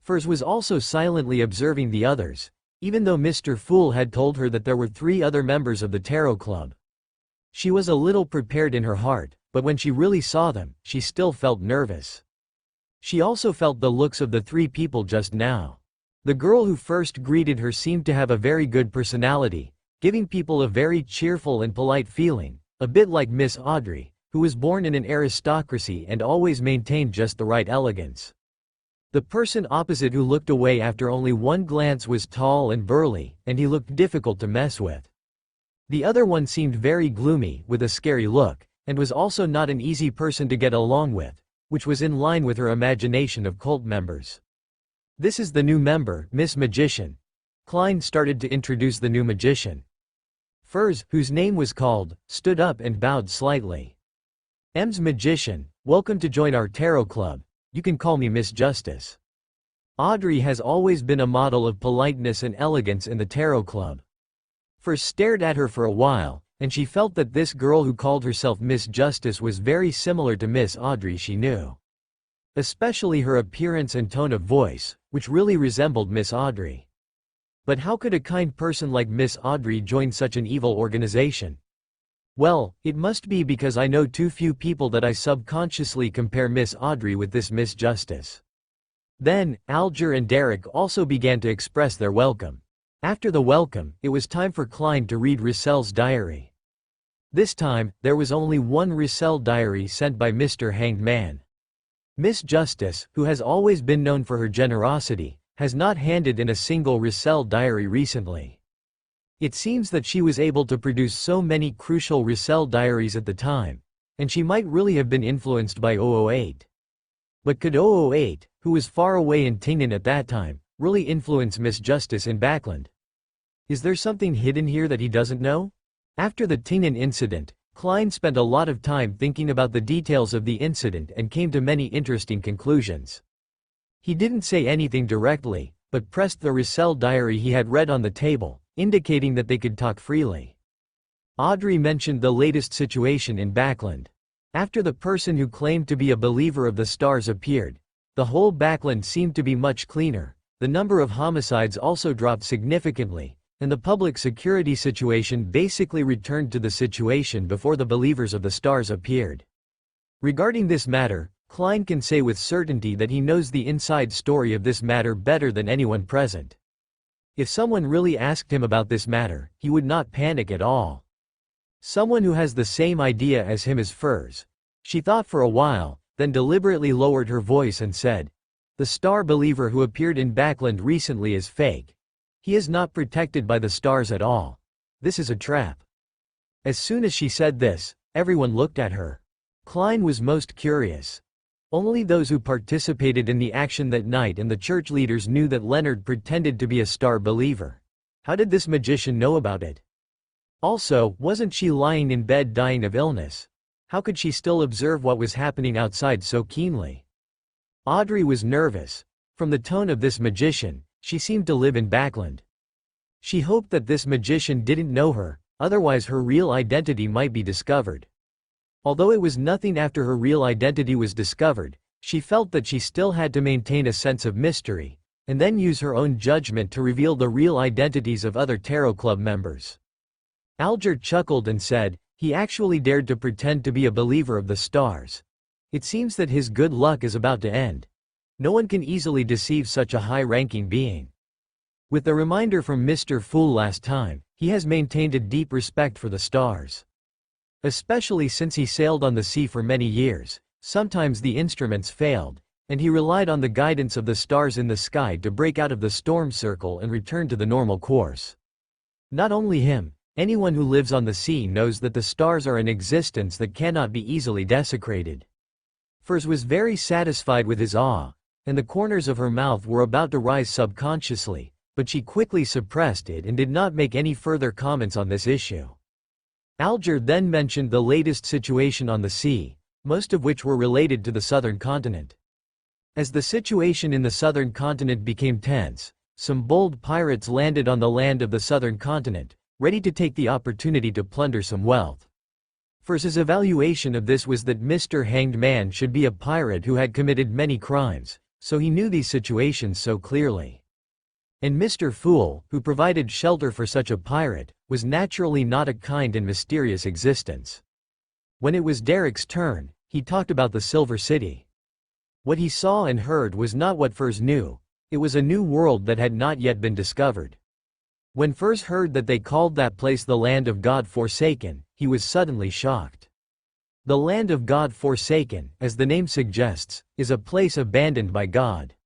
Furs was also silently observing the others, even though Mr. Fool had told her that there were 3 other members of the Tarot Club. She was a little prepared in her heart, but when she really saw them, she still felt nervous. She also felt the looks of the 3 people just now. The girl who first greeted her seemed to have a very good personality, giving people a very cheerful and polite feeling, a bit like Miss Audrey, who was born in an aristocracy and always maintained just the right elegance. The person opposite who looked away after only one glance was tall and burly, and he looked difficult to mess with. The other one seemed very gloomy, with a scary look, and was also not an easy person to get along with, which was in line with her imagination of cult members. This is the new member, Miss Magician. Klein started to introduce the new magician. Furs, whose name was called, stood up and bowed slightly. M's Magician, welcome to join our Tarot Club. You can call me Miss Justice. Audrey has always been a model of politeness and elegance in the Tarot Club. Furs stared at her for a while, and she felt that this girl who called herself Miss Justice was very similar to Miss Audrey she knew. Especially her appearance and tone of voice, which really resembled Miss Audrey. But how could a kind person like Miss Audrey join such an evil organization? Well, it must be because I know too few people that I subconsciously compare Miss Audrey with this Miss Justice. Then, Alger and Derek also began to express their welcome. After the welcome, it was time for Klein to read Rissel's diary. This time, there was only one Rissel diary sent by Mr. Hanged Man. Miss Justice, who has always been known for her generosity, has not handed in a single Rissel diary recently. It seems that she was able to produce so many crucial Rissel diaries at the time, and she might really have been influenced by 008. But could 008, who was far away in Tingnan at that time, really influence Miss Justice in Backland? Is there something hidden here that he doesn't know? After the Tingnan incident, Klein spent a lot of time thinking about the details of the incident and came to many interesting conclusions. He didn't say anything directly, but pressed the Rissel diary he had read on the table, indicating that they could talk freely. Audrey mentioned the latest situation in Backland. After the person who claimed to be a believer of the stars appeared, the whole Backland seemed to be much cleaner, the number of homicides also dropped significantly, and the public security situation basically returned to the situation before the believers of the stars appeared. Regarding this matter, Klein can say with certainty that he knows the inside story of this matter better than anyone present. If someone really asked him about this matter, he would not panic at all. Someone who has the same idea as him is Furs. She thought for a while, then deliberately lowered her voice and said, "The star believer who appeared in Backland recently is fake. He is not protected by the stars at all. This is a trap." As soon as she said this, everyone looked at her. Klein was most curious. Only those who participated in the action that night and the church leaders knew that Leonard pretended to be a star believer. How did this magician know about it? Also, wasn't she lying in bed dying of illness? How could she still observe what was happening outside so keenly? Audrey was nervous. From the tone of this magician, she seemed to live in Backland. She hoped that this magician didn't know her, otherwise her real identity might be discovered. Although it was nothing after her real identity was discovered, she felt that she still had to maintain a sense of mystery, and then use her own judgment to reveal the real identities of other Tarot Club members. Alger chuckled and said, he actually dared to pretend to be a believer of the stars. It seems that his good luck is about to end. No one can easily deceive such a high-ranking being. With the reminder from Mr. Fool last time, he has maintained a deep respect for the stars. Especially since he sailed on the sea for many years, sometimes the instruments failed, and he relied on the guidance of the stars in the sky to break out of the storm circle and return to the normal course. Not only him, anyone who lives on the sea knows that the stars are an existence that cannot be easily desecrated. Furs was very satisfied with his awe, and the corners of her mouth were about to rise subconsciously, but she quickly suppressed it and did not make any further comments on this issue. Alger then mentioned the latest situation on the sea, most of which were related to the southern continent. As the situation in the southern continent became tense, some bold pirates landed on the land of the southern continent, ready to take the opportunity to plunder some wealth. Furs's evaluation of this was that Mr. Hanged Man should be a pirate who had committed many crimes, so he knew these situations so clearly. And Mr. Fool, who provided shelter for such a pirate, was naturally not a kind and mysterious existence. When it was Derek's turn, he talked about the Silver City. What he saw and heard was not what Furs knew, it was a new world that had not yet been discovered. When Furs heard that they called that place the Land of God Forsaken, he was suddenly shocked. The Land of God Forsaken, as the name suggests, is a place abandoned by God.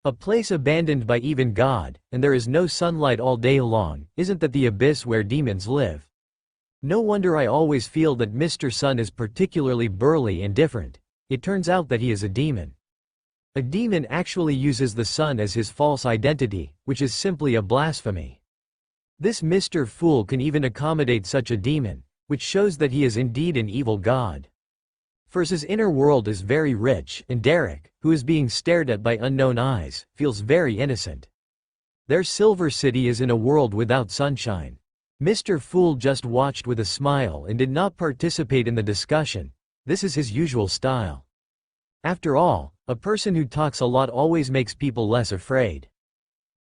A place abandoned by even God, and there is no sunlight all day long, isn't that the abyss where demons live? No wonder I always feel that Mr. Sun is particularly burly and different. It turns out that he is a demon. A demon actually uses the sun as his false identity, which is simply a blasphemy. This Mr. Fool can even accommodate such a demon, which shows that he is indeed an evil god. Furs's inner world is very rich, and Derek, who is being stared at by unknown eyes, feels very innocent. Their Silver City is in a world without sunshine. Mr. Fool just watched with a smile and did not participate in the discussion. This is his usual style. After all, a person who talks a lot always makes people less afraid.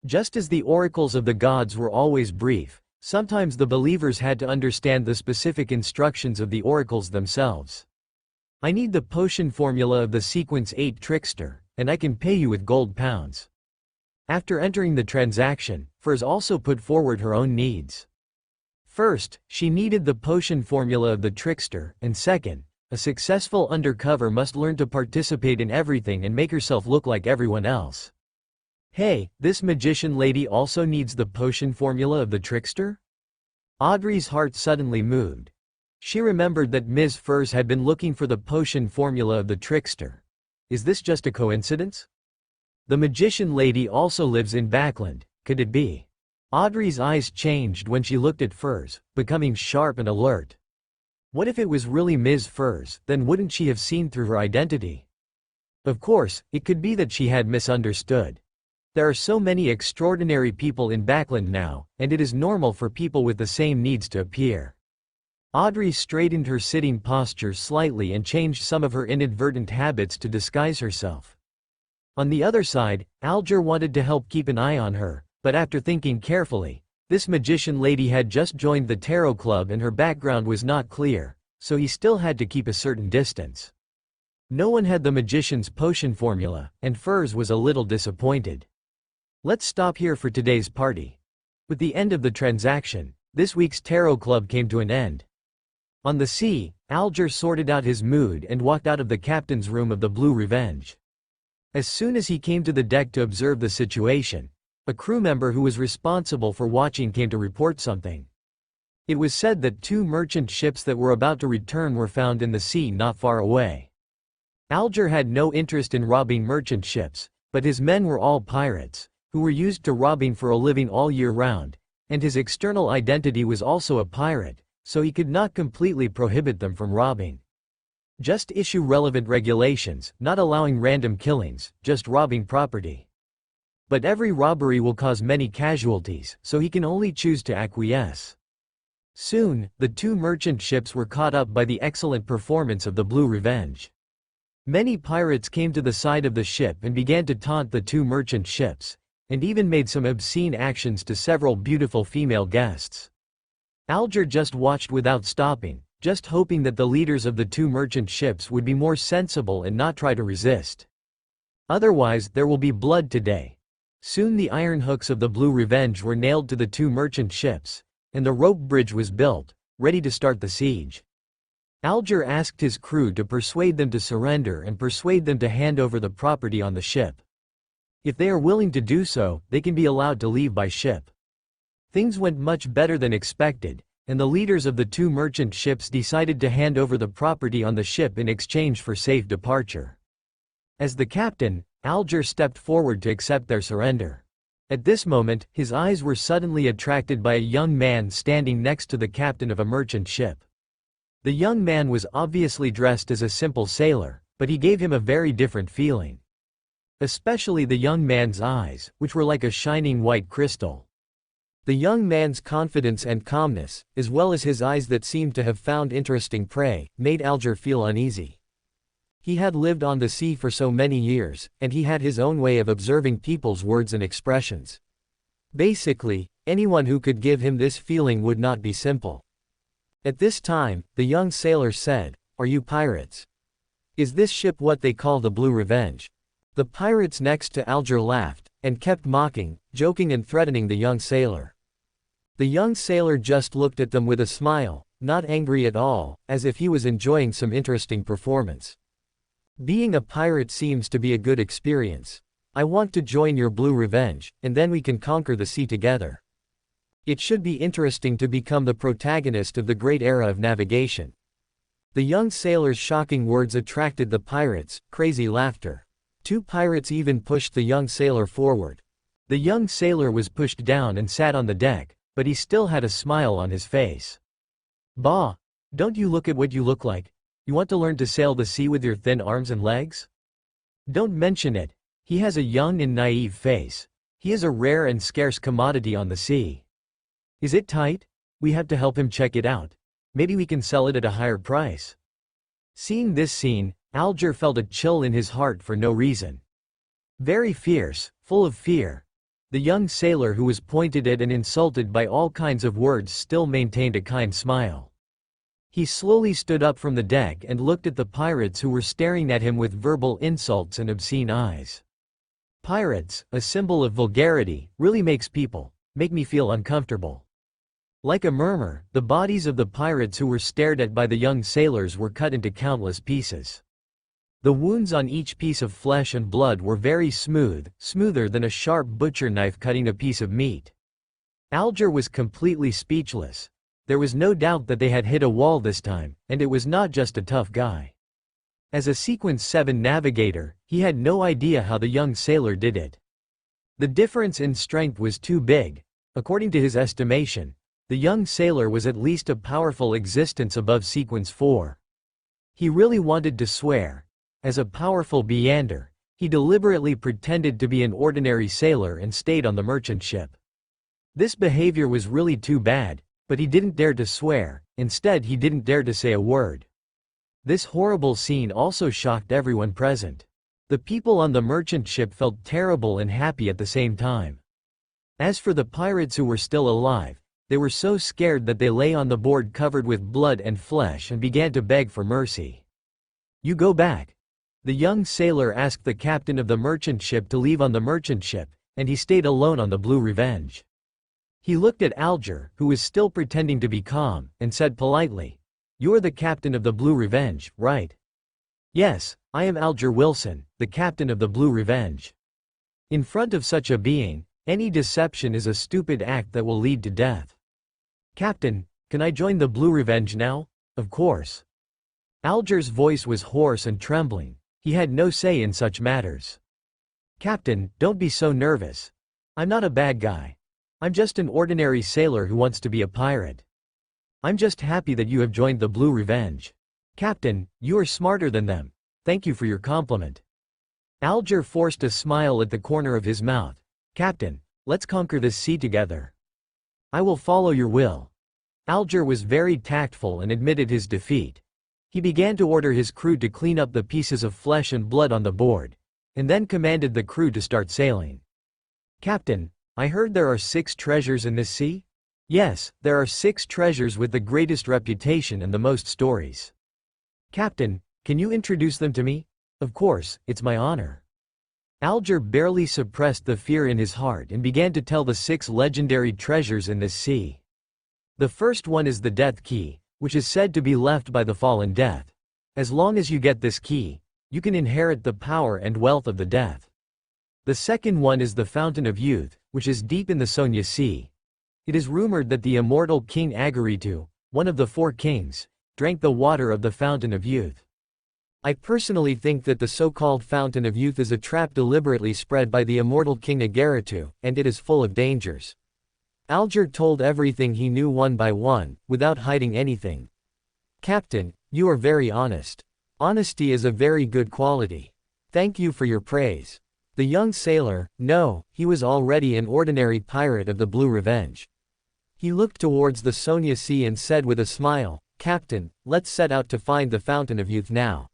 Just as the oracles of the gods were always brief, sometimes the believers had to understand the specific instructions of the oracles themselves. I need the potion formula of the sequence 8 trickster, and I can pay you with gold pounds. After entering the transaction, Furs also put forward her own needs. First, she needed the potion formula of the trickster, and second, a successful undercover must learn to participate in everything and make herself look like everyone else. Hey, this magician lady also needs the potion formula of the trickster? Audrey's heart suddenly moved. She remembered that Ms. Furs had been looking for the potion formula of the trickster. Is this just a coincidence? The magician lady also lives in Backland, could it be? Audrey's eyes changed when she looked at Furs, becoming sharp and alert. What if it was really Ms. Furs, then wouldn't she have seen through her identity? Of course, it could be that she had misunderstood. There are so many extraordinary people in Backland now, and it is normal for people with the same needs to appear. Audrey straightened her sitting posture slightly and changed some of her inadvertent habits to disguise herself. On the other side, Alger wanted to help keep an eye on her, but after thinking carefully, this magician lady had just joined the tarot club and her background was not clear, so he still had to keep a certain distance. No one had the magician's potion formula, and Furs was a little disappointed. Let's stop here for today's party. With the end of the transaction, this week's tarot club came to an end. On the sea, Alger sorted out his mood and walked out of the captain's room of the Blue Revenge. As soon as he came to the deck to observe the situation, a crew member who was responsible for watching came to report something. It was said that 2 merchant ships that were about to return were found in the sea not far away. Alger had no interest in robbing merchant ships, but his men were all pirates, who were used to robbing for a living all year round, and his external identity was also a pirate, so he could not completely prohibit them from robbing. Just issue relevant regulations, not allowing random killings, just robbing property. But every robbery will cause many casualties, so he can only choose to acquiesce. Soon, the 2 merchant ships were caught up by the excellent performance of the Blue Revenge. Many pirates came to the side of the ship and began to taunt the 2 merchant ships, and even made some obscene actions to several beautiful female guests. Alger just watched without stopping, just hoping that the leaders of the 2 merchant ships would be more sensible and not try to resist. Otherwise, there will be blood today. Soon the iron hooks of the Blue Revenge were nailed to the 2 merchant ships, and the rope bridge was built, ready to start the siege. Alger asked his crew to persuade them to surrender and persuade them to hand over the property on the ship. If they are willing to do so, they can be allowed to leave by ship. Things went much better than expected, and the leaders of the 2 merchant ships decided to hand over the property on the ship in exchange for safe departure. As the captain, Alger stepped forward to accept their surrender. At this moment, his eyes were suddenly attracted by a young man standing next to the captain of a merchant ship. The young man was obviously dressed as a simple sailor, but he gave him a very different feeling. Especially the young man's eyes, which were like a shining white crystal. The young man's confidence and calmness, as well as his eyes that seemed to have found interesting prey, made Alger feel uneasy. He had lived on the sea for so many years, and he had his own way of observing people's words and expressions. Basically, anyone who could give him this feeling would not be simple. At this time, the young sailor said, "Are you pirates? Is this ship what they call the Blue Revenge?" The pirates next to Alger laughed, and kept mocking, joking and threatening the young sailor. The young sailor just looked at them with a smile, not angry at all, as if he was enjoying some interesting performance. Being a pirate seems to be a good experience. I want to join your Blue Revenge, and then we can conquer the sea together. It should be interesting to become the protagonist of the great era of navigation. The young sailor's shocking words attracted the pirates' crazy laughter. 2 pirates even pushed the young sailor forward. The young sailor was pushed down and sat on the deck, but he still had a smile on his face. "Bah! Don't you look at what you look like? You want to learn to sail the sea with your thin arms and legs? Don't mention it. He has a young and naive face. He is a rare and scarce commodity on the sea. Is it tight? We have to help him check it out. Maybe we can sell it at a higher price. Seeing this scene, Alger felt a chill in his heart for no reason. Very fierce, full of fear. The young sailor who was pointed at and insulted by all kinds of words still maintained a kind smile. He slowly stood up from the deck and looked at the pirates who were staring at him with verbal insults and obscene eyes. Pirates, a symbol of vulgarity, really make me feel uncomfortable. Like a murmur, the bodies of the pirates who were stared at by the young sailors were cut into countless pieces. The wounds on each piece of flesh and blood were very smooth, smoother than a sharp butcher knife cutting a piece of meat. Alger was completely speechless. There was no doubt that they had hit a wall this time, and it was not just a tough guy. As a Sequence 7 navigator, he had no idea how the young sailor did it. The difference in strength was too big. According to his estimation, the young sailor was at least a powerful existence above Sequence 4. He really wanted to swear. As a powerful Beander, he deliberately pretended to be an ordinary sailor and stayed on the merchant ship. This behavior was really too bad, but he didn't dare to swear. Instead, he didn't dare to say a word. This horrible scene also shocked everyone present. The people on the merchant ship felt terrible and happy at the same time. As for the pirates who were still alive, they were so scared that they lay on the board covered with blood and flesh and began to beg for mercy. "You go back." The young sailor asked the captain of the merchant ship to leave on the merchant ship, and he stayed alone on the Blue Revenge. He looked at Alger, who was still pretending to be calm, and said politely, "You're the captain of the Blue Revenge, right?" "Yes, I am Alger Wilson, the captain of the Blue Revenge." In front of such a being, any deception is a stupid act that will lead to death. "Captain, can I join the Blue Revenge now?" "Of course." Alger's voice was hoarse and trembling. He had no say in such matters. "Captain, don't be so nervous. I'm not a bad guy. I'm just an ordinary sailor who wants to be a pirate. I'm just happy that you have joined the Blue Revenge. Captain, you are smarter than them. Thank you for your compliment." Alger forced a smile at the corner of his mouth. "Captain, let's conquer this sea together. I will follow your will." Alger was very tactful and admitted his defeat. He began to order his crew to clean up the pieces of flesh and blood on the board, and then commanded the crew to start sailing. "Captain, I heard there are 6 treasures in this sea?" "Yes, there are 6 treasures with the greatest reputation and the most stories." "Captain, can you introduce them to me?" "Of course, it's my honor." Alger barely suppressed the fear in his heart and began to tell the 6 legendary treasures in this sea. The first one is the Death Key, which is said to be left by the fallen Death. As long as you get this key, you can inherit the power and wealth of the Death. The second one is the Fountain of Youth, which is deep in the Sonia Sea. It is rumored that the immortal King Agaritu, one of the 4 kings, drank the water of the Fountain of Youth. I personally think that the so-called Fountain of Youth is a trap deliberately spread by the immortal King Agaritu, and it is full of dangers. Alger told everything he knew one by one, without hiding anything. "Captain, you are very honest. Honesty is a very good quality. Thank you for your praise." The young sailor, no, he was already an ordinary pirate of the Blue Revenge. He looked towards the Sonia Sea and said with a smile, "Captain, let's set out to find the Fountain of Youth now."